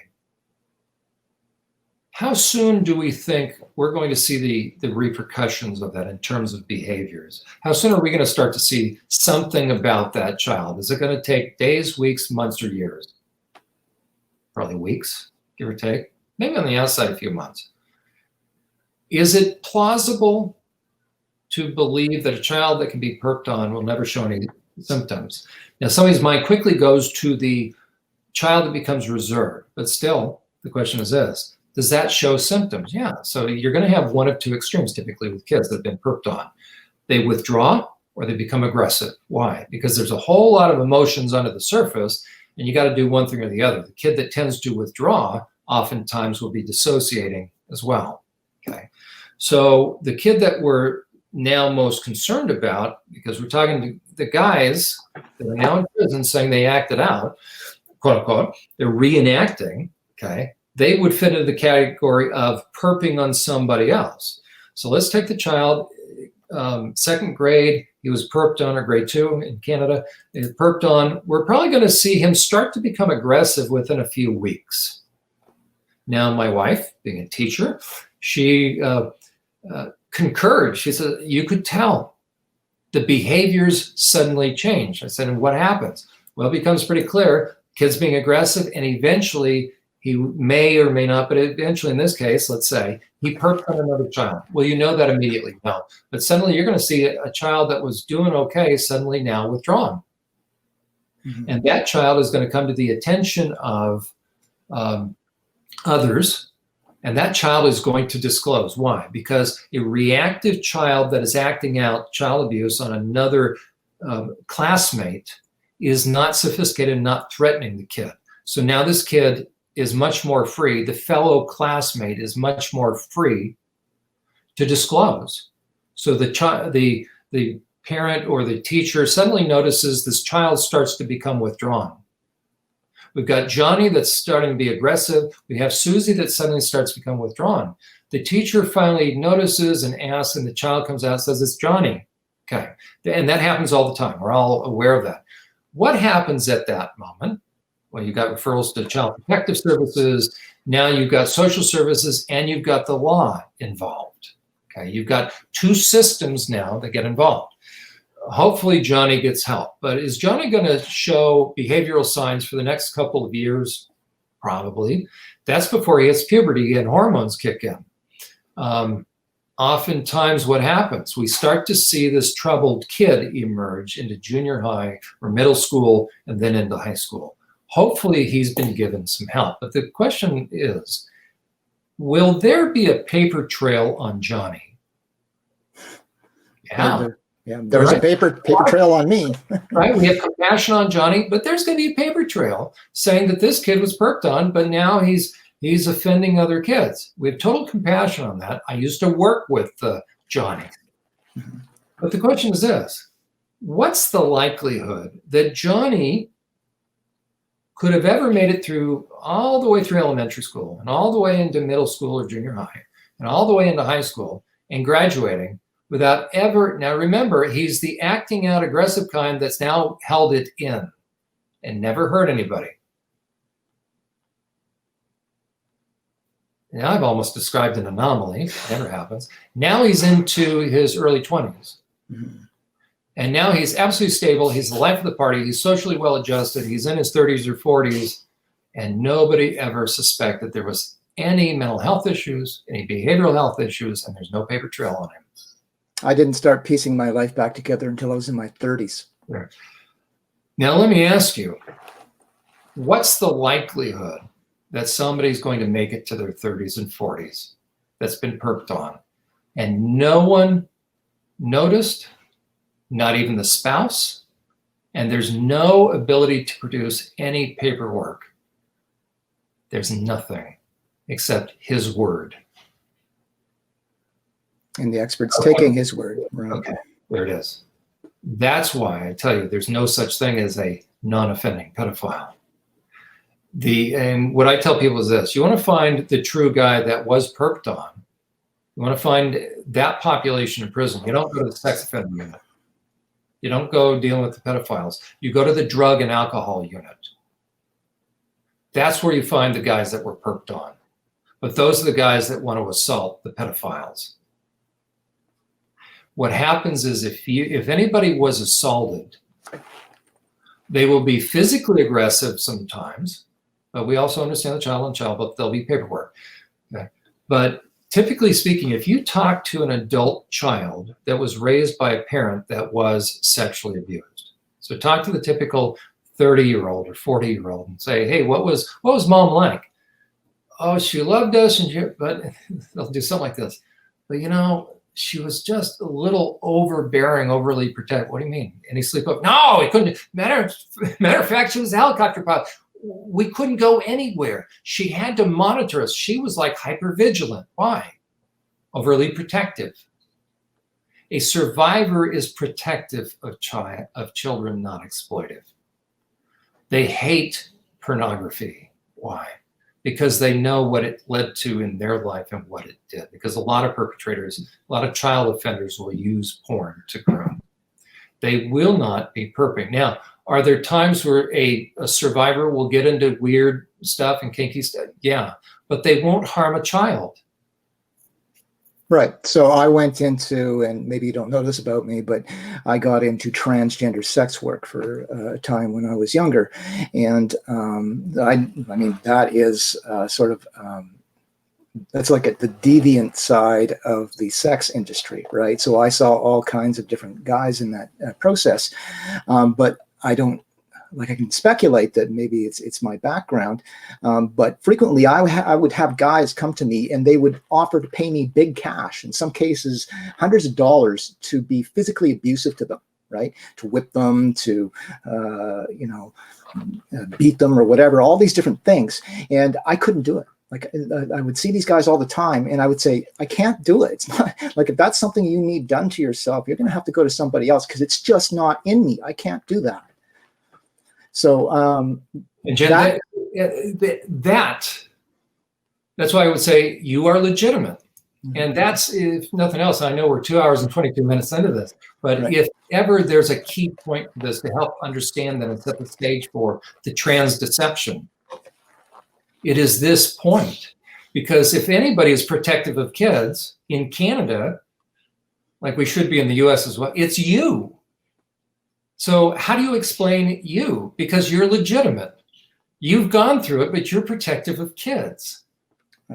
How soon do we think we're going to see the repercussions of that in terms of behaviors? How soon are we going to start to see something about that child? Is it going to take days, weeks, months, or years? Probably weeks, give or take. Maybe on the outside, a few months. Is it plausible to believe that a child that can be perped on will never show any symptoms? Now, somebody's mind quickly goes to the child that becomes reserved, but still, the question is this. Does that show symptoms? Yeah. So you're going to have one of two extremes typically with kids that have been perked on. They withdraw or they become aggressive. Why? Because there's a whole lot of emotions under the surface, and you got to do one thing or the other. The kid that tends to withdraw oftentimes will be dissociating as well. Okay. So the kid that we're now most concerned about, because we're talking to the guys that are now in prison saying they acted out, quote unquote, they're reenacting, okay, they would fit into the category of perping on somebody else. So let's take the child, second grade, he was perped on, or grade 2 in Canada, he was perped on. We're probably going to see him start to become aggressive within a few weeks. Now, my wife, being a teacher, she concurred. She said, you could tell the behaviors suddenly change. I said, and what happens? Well, it becomes pretty clear, kids being aggressive, and eventually he may or may not, but eventually in this case, let's say, he perped on another child. Well, you know that immediately, no. But suddenly you're going to see a child that was doing okay suddenly now withdrawn. Mm-hmm. And that child is going to come to the attention of others, and that child is going to disclose. Why? Because a reactive child that is acting out child abuse on another classmate is not sophisticated, not threatening the kid. So now this kid is much more free. The fellow classmate is much more free to disclose. So the parent or the teacher suddenly notices this child starts to become withdrawn. We've got Johnny that's starting to be aggressive. We have Susie that suddenly starts to become withdrawn. The teacher finally notices and asks, and the child comes out and says, it's Johnny. Okay. And that happens all the time. We're all aware of that. What happens at that moment? Well, you've got referrals to child protective services. Now you've got social services, and you've got the law involved. Okay. You've got two systems now that get involved. Hopefully Johnny gets help, but is Johnny going to show behavioral signs for the next couple of years? Probably. That's before he hits puberty and hormones kick in. Oftentimes what happens, we start to see this troubled kid emerge into junior high or middle school and then into high school. Hopefully he's been given some help, but the question is, will there be a paper trail on Johnny? Yeah. Yeah, there's a paper trail on me. Right, we have compassion on Johnny, but there's going to be a paper trail saying that this kid was perked on, but now he's offending other kids. We have total compassion on that. I used to work with Johnny. Mm-hmm. But the question is this: what's the likelihood that Johnny could have ever made it through all the way through elementary school and all the way into middle school or junior high and all the way into high school and graduating without ever, now remember, he's the acting out aggressive kind that's now held it in and never hurt anybody. Now I've almost described an anomaly, it never happens. Now he's into his early 20s. Mm-hmm. And now he's absolutely stable. He's the life of the party. He's socially well adjusted. He's in his 30s or 40s. And nobody ever suspected there was any mental health issues, any behavioral health issues, and there's no paper trail on him. I didn't start piecing my life back together until I was in my 30s. Right. Now, let me ask you, what's the likelihood that somebody's going to make it to their 30s and 40s that's been perked on and no one noticed, not even the spouse, and there's no ability to produce any paperwork? There's nothing except his word. And the expert's taking his word. Right. Okay, there it is. That's why I tell you there's no such thing as a non-offending pedophile. And what I tell people is this: you want to find the true guy that was perked on. You want to find that population in prison. You don't go to the sex offender unit. You don't go dealing with the pedophiles. You go to the drug and alcohol unit. That's where you find the guys that were perked on. But those are the guys that want to assault the pedophiles. What happens is if anybody was assaulted, they will be physically aggressive sometimes, but we also understand the child on child, but there'll be paperwork. Okay. But typically speaking, if you talk to an adult child that was raised by a parent that was sexually abused, so talk to the typical 30-year-old or 40-year-old and say, hey, what was mom like? oh, she loved us, but they'll do something like this. But she was just a little overbearing, overly protective. What do you mean? Any sleep up? No, it couldn't. Matter of fact, she was a helicopter pilot. We couldn't go anywhere. She had to monitor us. She was like hypervigilant. Why? Overly protective. A survivor is protective of children, not exploitive. They hate pornography. Why? Because they know what it led to in their life and what it did. Because a lot of perpetrators, a lot of child offenders will use porn to grow. They will not be perfect. Now, are there times where a survivor will get into weird stuff and kinky stuff? Yeah, but they won't harm a child. Right. So I went into, and maybe you don't know this about me, but I got into transgender sex work for a time when I was younger. And I mean, that is sort of, that's like the deviant side of the sex industry, right? So I saw all kinds of different guys in that process. But I don't, like, I can speculate that maybe it's my background, but frequently I would have guys come to me and they would offer to pay me big cash, in some cases hundreds of dollars, to be physically abusive to them, right? To whip them, to beat them or whatever, all these different things. And I couldn't do it. Like, I would see these guys all the time and I would say, I can't do it. It's not like, if that's something you need done to yourself, you're going to have to go to somebody else, because it's just not in me. I can't do that. So, and Jenn, that's why I would say you are legitimate. Mm-hmm. And that's, if nothing else, I know we're 2 hours and 22 minutes into this, but right. If ever there's a key point for this to help understand that and set the stage for the trans deception, it is this point. Because if anybody is protective of kids in Canada, like we should be in the US as well, it's you. So how do you explain you? Because you're legitimate. You've gone through it, but you're protective of kids.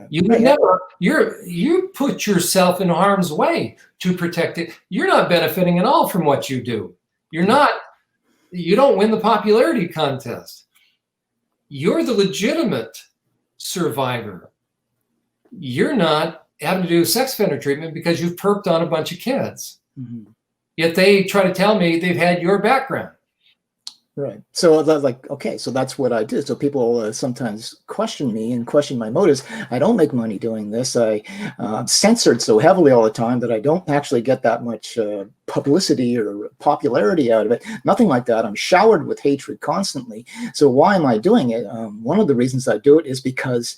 You would never, you put yourself in harm's way to protect it. You're not benefiting at all from what you do. You don't win the popularity contest. You're the legitimate survivor. You're not having to do sex offender treatment because you've perked on a bunch of kids. Mm-hmm. Yet they try to tell me they've had your background. Right. So that's like, okay, so that's what I did. So people sometimes question me and question my motives. I don't make money doing this. I'm censored so heavily all the time that I don't actually get that much publicity or popularity out of it. Nothing like that. I'm showered with hatred constantly. So why am I doing it? One of the reasons I do it is because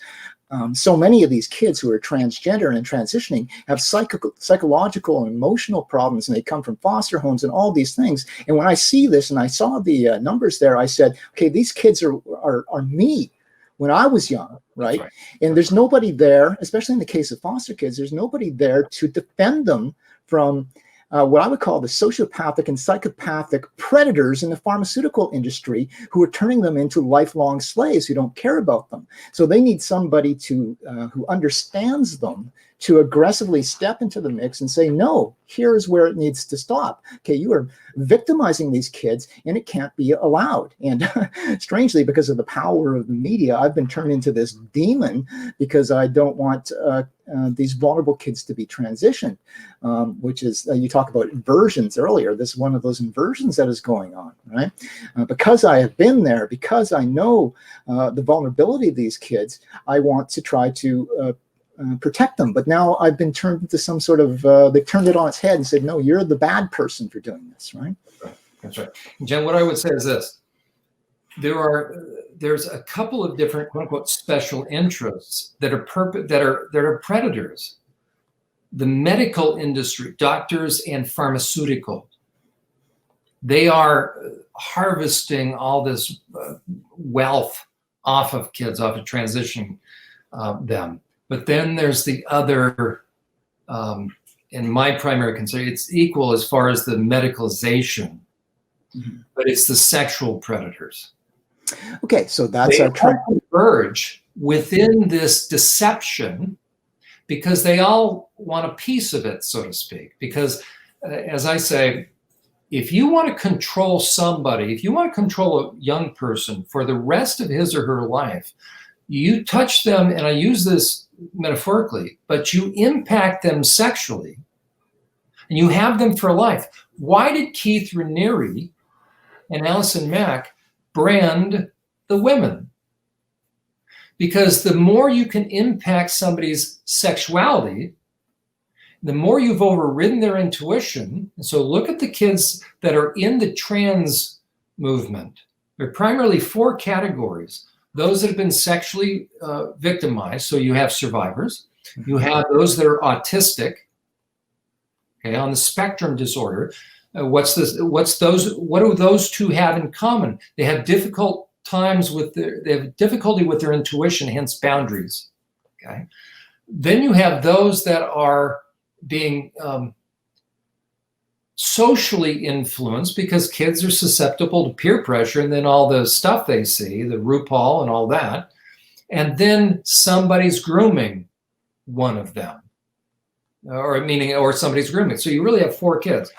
so many of these kids who are transgender and transitioning have psychological and emotional problems, and they come from foster homes and all these things. And when I see this and I saw the numbers there, I said, okay, these kids are me when I was young, right? And there's nobody there, especially in the case of foster kids, there's nobody there to defend them from what I would call the sociopathic and psychopathic predators in the pharmaceutical industry, who are turning them into lifelong slaves who don't care about them. So they need somebody to who understands them, to aggressively step into the mix and say, no, here's where it needs to stop. Okay, you are victimizing these kids and it can't be allowed. And strangely, because of the power of the media, I've been turned into this demon because I don't want these vulnerable kids to be transitioned, which is, you talk about inversions earlier. This is one of those inversions that is going on, right? Because I have been there, because I know the vulnerability of these kids, I want to try to protect them. But now I've been turned into some sort of, they've turned it on its head and said, no, you're the bad person for doing this, right? That's right. Jenn, what I would say is this. There's a couple of different quote unquote special interests that are predators. The medical industry, doctors and pharmaceutical, they are harvesting all this wealth off of kids, off of transitioning them. But then there's the other, in my primary concern, it's equal as far as the medicalization, but it's the sexual predators. Okay, so that's they converge within this deception because they all want a piece of it, so to speak. Because as I say, if you want to control somebody, if you want to control a young person for the rest of his or her life, You touch them, and I use this metaphorically, but you impact them sexually, and you have them for life. Why did Keith Raniere and Allison Mack brand the women? Because the more you can impact somebody's sexuality, the more you've overridden their intuition. And so look at the kids that are in the trans movement. There are primarily 4 categories. Those that have been sexually victimized, so you have survivors. You have those that are autistic, okay, on the spectrum disorder. What do those two have in common? They have difficult times they have difficulty with their intuition, hence boundaries. Okay. Then you have those that are being socially influenced, because kids are susceptible to peer pressure and then all the stuff they see, the RuPaul and all that. And then somebody's grooming one of them, or somebody's grooming. So you really have 4 kids.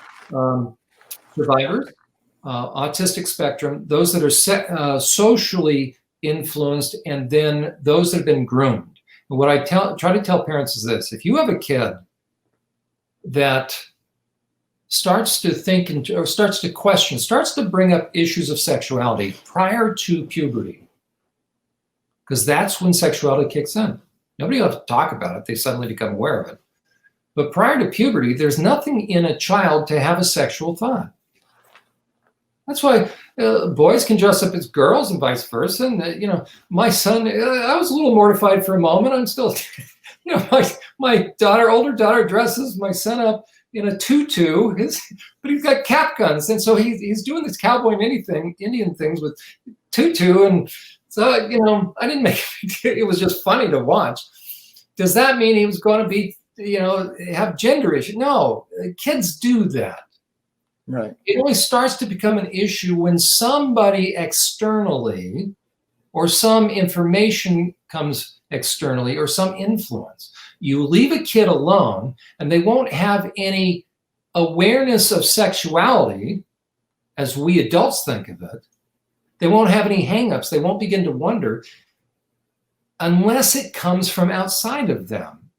Survivors, autistic spectrum, those that are socially influenced, and then those that have been groomed. And what I try to tell parents is this: if you have a kid that starts to think or starts to question, starts to bring up issues of sexuality prior to puberty, because that's when sexuality kicks in. Nobody will have to talk about it. They suddenly become aware of it. But prior to puberty, there's nothing in a child to have a sexual thought. That's why boys can dress up as girls and vice versa. And, my son, I was a little mortified for a moment. I'm still, my older daughter dresses my son up in a tutu, but he's got cap guns. And so he's doing this cowboy and Indian things with tutu. And so, I didn't make it was just funny to watch. Does that mean he was going to be, have gender issues? No, kids do that. Right. It only starts to become an issue when somebody externally, or some information comes externally, or some influence. You leave a kid alone and they won't have any awareness of sexuality as we adults think of it. They won't have any hangups. They won't begin to wonder unless it comes from outside of them.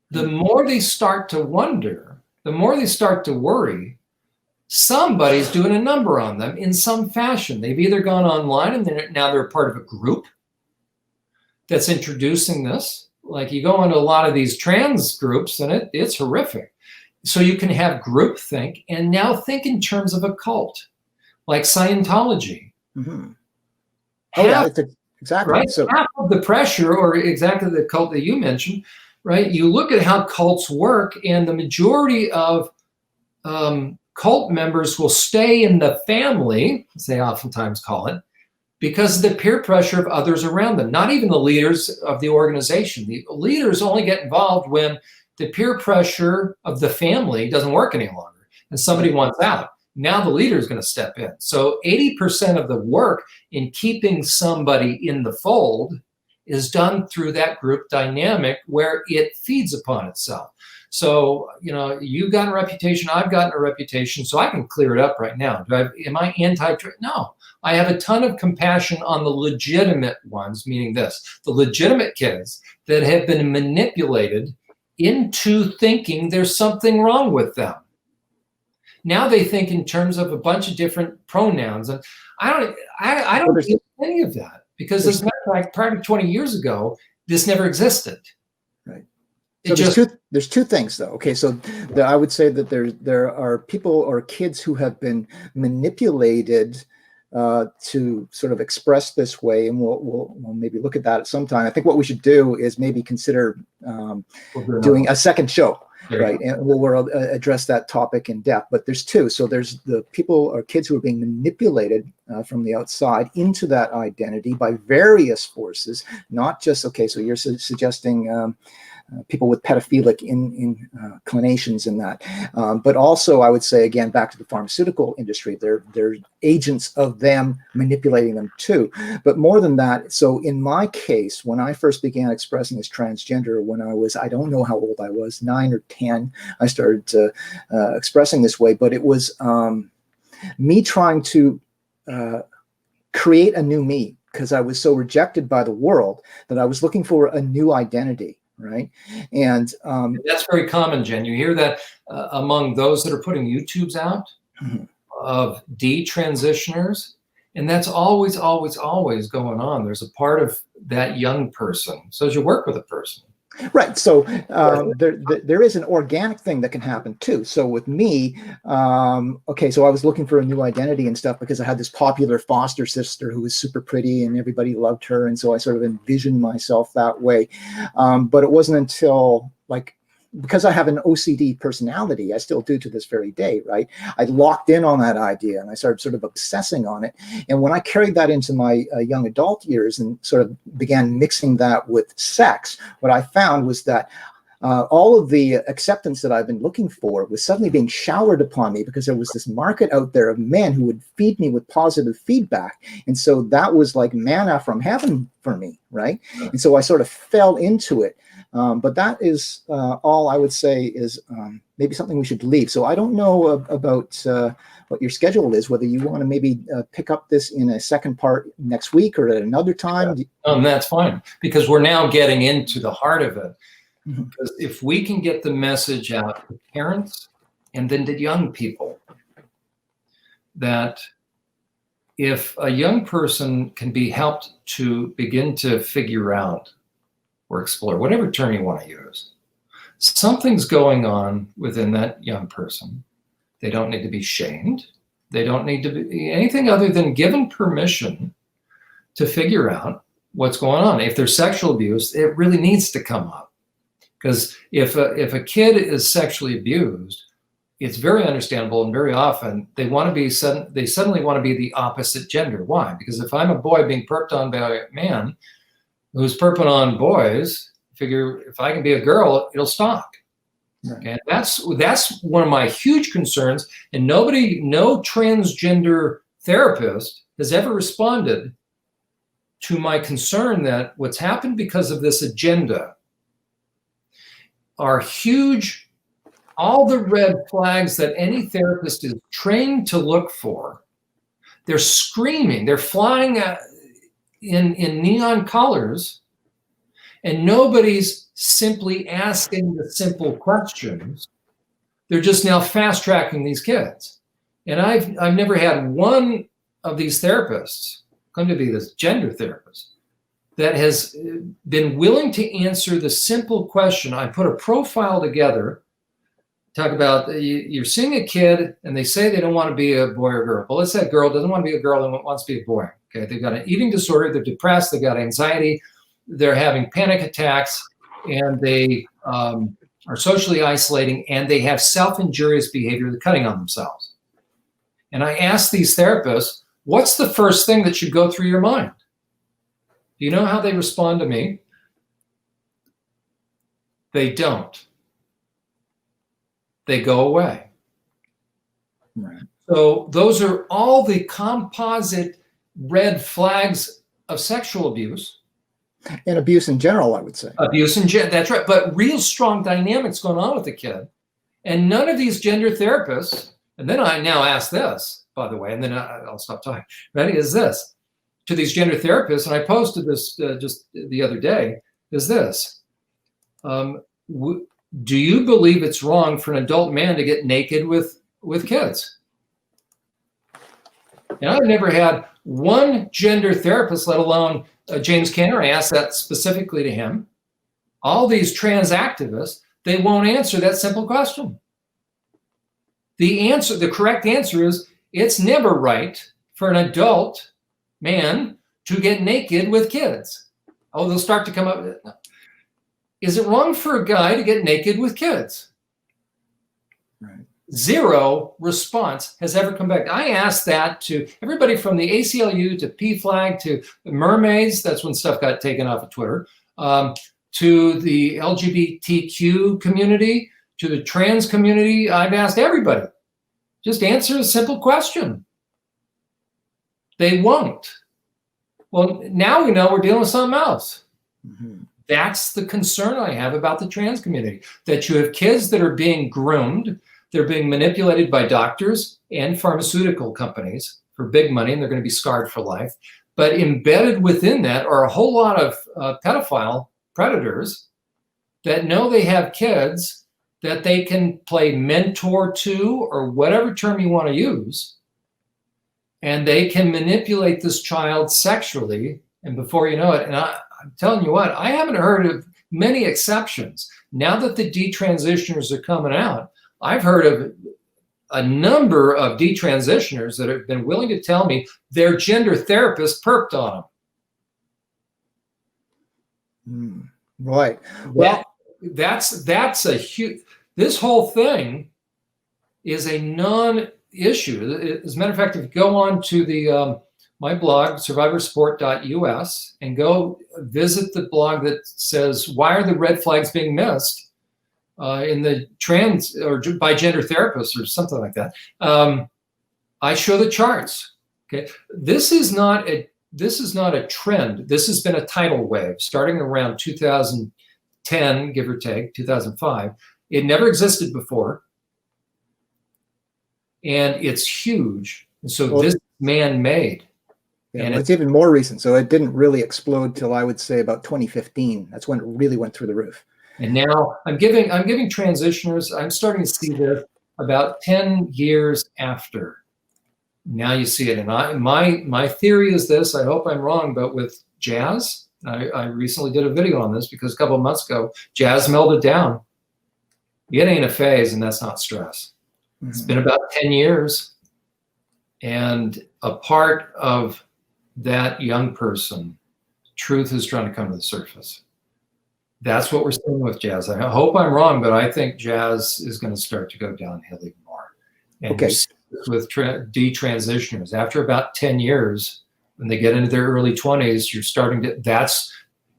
The more they start to wonder, the more they start to worry, somebody's doing a number on them in some fashion. They've either gone online and now they're part of a group that's introducing this. Like you go into a lot of these trans groups and it's horrific. So you can have groupthink and now think in terms of a cult, like Scientology. Mm-hmm. Yeah, exactly. Right? So half of the pressure, or exactly the cult that you mentioned, right? You look at how cults work, and the majority of cult members will stay in the family, as they oftentimes call it, because of the peer pressure of others around them, not even the leaders of the organization. The leaders only get involved when the peer pressure of the family doesn't work any longer and somebody wants out. Now the leader is going to step in. So 80% of the work in keeping somebody in the fold is done through that group dynamic where it feeds upon itself. So, you've gotten a reputation, I've gotten a reputation, so I can clear it up right now. Am I anti-trans? No. I have a ton of compassion on the legitimate ones, meaning this, the legitimate kids that have been manipulated into thinking there's something wrong with them. Now they think in terms of a bunch of different pronouns. And I don't get any of that. Because as a matter of fact, prior to 20 years ago, this never existed. Right. So there's two things, though. Okay, so I would say that there are people or kids who have been manipulated to sort of express this way, and we'll maybe look at that at some time. I think what we should do is maybe consider doing a second show. Right, and we'll address that topic in depth. But there's two. So there's the people or kids who are being manipulated from the outside into that identity by various forces, not just, so you're suggesting people with pedophilic inclinations in that. But also, I would say, again, back to the pharmaceutical industry, they're agents of them manipulating them too. But more than that, so in my case, when I first began expressing as transgender, when I was, I don't know how old I was, 9 or 10, I started expressing this way, but it was me trying to create a new me, because I was so rejected by the world that I was looking for a new identity, right? And that's very common, Jen. You hear that among those that are putting YouTubes out of detransitioners, and that's always, always, always going on. There's a part of that young person. So as you work with a person. Right. So there is an organic thing that can happen too. So with me, okay, so I was looking for a new identity and stuff because I had this popular foster sister who was super pretty and everybody loved her. And so I sort of envisioned myself that way. But it wasn't until because I have an OCD personality, I still do to this very day, right? I locked in on that idea and I started sort of obsessing on it. And when I carried that into my young adult years and sort of began mixing that with sex, what I found was that all of the acceptance that I've been looking for was suddenly being showered upon me because there was this market out there of men who would feed me with positive feedback. And so that was like manna from heaven for me, right? And so I sort of fell into it. But that is all I would say is maybe something we should leave. So I don't know about what your schedule is, whether you want to maybe pick up this in a second part next week or at another time. That's fine, because we're now getting into the heart of it. Because if we can get the message out to parents and then to young people, that if a young person can be helped to begin to figure out or explore, whatever term you want to use, something's going on within that young person. They don't need to be shamed. They don't need to be anything other than given permission to figure out what's going on. If there's sexual abuse, it really needs to come up. Because if a kid is sexually abused, it's very understandable, and very often they suddenly want to be the opposite gender. Why? Because if I'm a boy being perped on by a man who's perping on boys, figure if I can be a girl, it'll stop. Right. Okay, that's one of my huge concerns, and no transgender therapist has ever responded to my concern that what's happened because of this agenda are huge. All the red flags that any therapist is trained to look for, they're screaming, they're flying in neon colors, and nobody's simply asking the simple questions. They're just now fast tracking these kids. And I've never had one of these therapists come to be this gender therapist that has been willing to answer the simple question. I put a profile together, talk about you're seeing a kid and they say they don't want to be a boy or girl. Well, let's say a girl doesn't want to be a girl and wants to be a boy. Okay, they've got an eating disorder, they're depressed, they've got anxiety, they're having panic attacks, and they are socially isolating, and they have self-injurious behavior, they're cutting on themselves. And I ask these therapists, what's the first thing that should go through your mind? Do you know how they respond to me? They don't. They go away. Right. So those are all the composite red flags of sexual abuse. And abuse in general, I would say. Abuse in general, that's right. But real strong dynamics going on with the kid. And none of these gender therapists, and then I now ask this, by the way, and then I'll stop talking. Ready? Is this to these gender therapists, and I posted this just the other day, is this. Do you believe it's wrong for an adult man to get naked with kids? And I've never had one gender therapist, let alone James Canner. I asked that specifically to him. All these trans activists, they won't answer that simple question. The correct answer is it's never right for an adult man to get naked with kids. Oh, they'll start to come up. Is it wrong for a guy to get naked with kids? Right. Zero response has ever come back. I asked that to everybody from the ACLU to PFLAG to mermaids. That's when stuff got taken off of Twitter. To the LGBTQ community, to the trans community. I've asked everybody. Just answer a simple question. They won't. Well, now we know we're dealing with something else. Mm-hmm. That's the concern I have about the trans community, that you have kids that are being groomed, they're being manipulated by doctors and pharmaceutical companies for big money, and they're going to be scarred for life. But embedded within that are a whole lot of pedophile predators that know they have kids that they can play mentor to, or whatever term you want to use, and they can manipulate this child sexually, and before you know it, and I'm telling you what, I haven't heard of many exceptions. Now that the detransitioners are coming out, I've heard of a number of detransitioners that have been willing to tell me their gender therapist perped on them. Right. Well, that's a huge, this whole thing is a non-issue. As a matter of fact, if you go on to the my blog, survivorsport.us, and go visit the blog that says, why are the red flags being missed in the trans or by gender therapists or something like that. I show the charts. Okay, this is not a trend. This has been a tidal wave starting around 2010, give or take, 2005. It never existed before, and it's huge. And so this is man-made. Yeah, and it's even more recent. So it didn't really explode till I would say about 2015. That's when it really went through the roof. And now I'm giving transitioners, I'm starting to see this about 10 years after. Now you see it. And my theory is this, I hope I'm wrong, but with jazz, I recently did a video on this because a couple of months ago, jazz melted down. It ain't a phase, and that's not stress. Mm-hmm. It's been about 10 years. And a part of that young person, truth is trying to come to the surface. That's what we're seeing with jazz. I hope I'm wrong, but I think jazz is going to start to go downhill even more. And okay. With detransitioners, after about 10 years, when they get into their early 20s, you're starting to,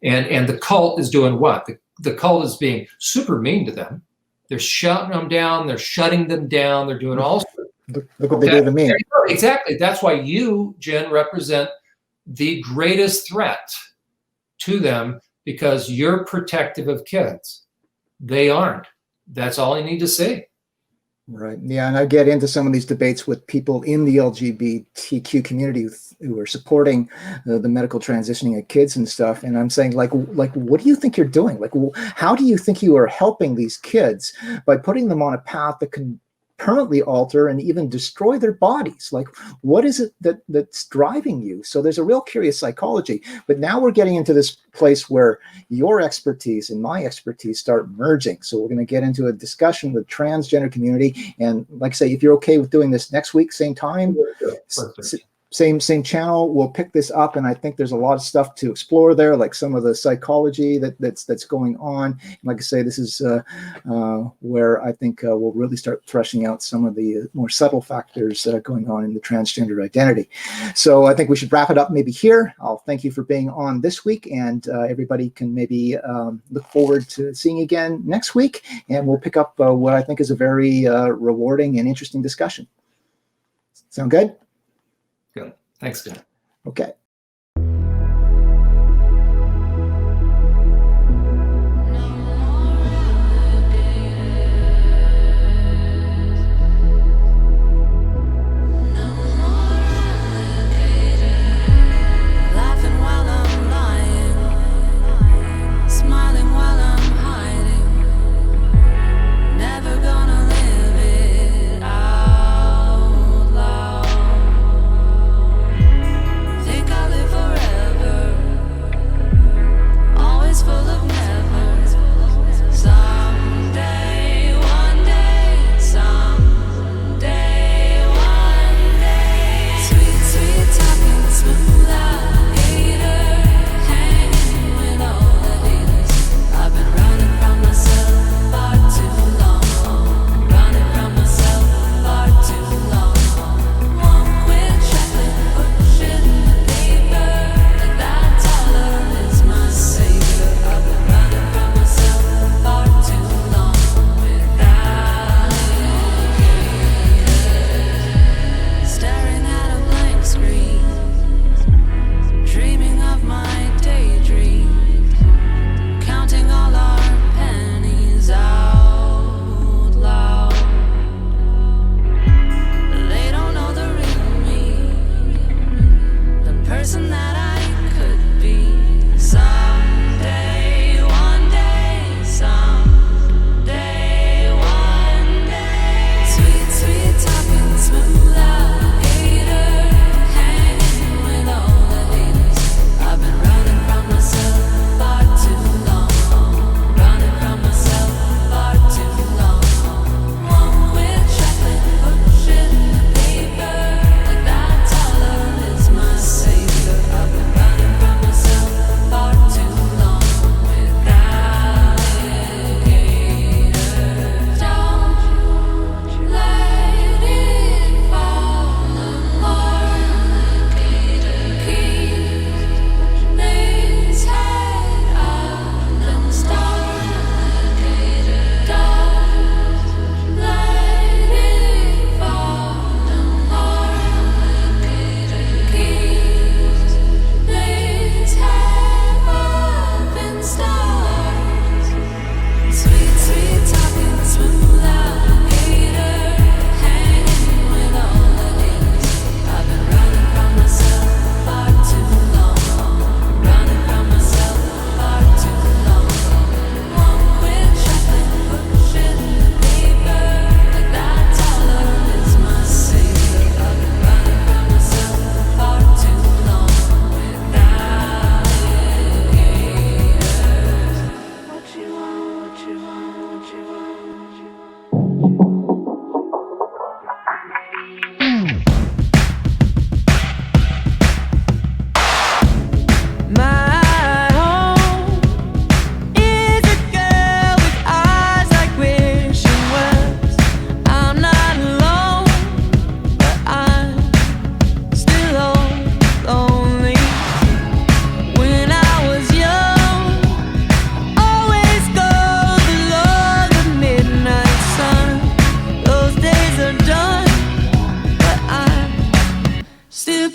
and the cult is doing what? The cult is being super mean to them. They're shutting them down. They're shutting them down. They're doing all sorts. Look what they do to me. Exactly. That's why you, Jen, represent the greatest threat to them, because you're protective of kids. They aren't. That's all you need to see. Right. Yeah, and I get into some of these debates with people in the LGBTQ community who are supporting the medical transitioning of kids and stuff. And I'm saying, like, what do you think you're doing? Like, how do you think you are helping these kids by putting them on a path that can permanently alter and even destroy their bodies? Like, what is it that's driving you? So there's a real curious psychology. But now we're getting into this place where your expertise and my expertise start merging. So we're going to get into a discussion with the transgender community. And like I say, if you're okay with doing this next week, same time, same channel, we'll pick this up. And I think there's a lot of stuff to explore there, like some of the psychology that's going on. And like I say, this is where I think we'll really start threshing out some of the more subtle factors going on in the transgender identity. So I think we should wrap it up maybe here. I'll thank you for being on this week, and everybody can maybe look forward to seeing you again next week, and we'll pick up what I think is a very rewarding and interesting discussion. Sound good? Good. Thanks, Dan. Okay. Think I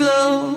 glowing.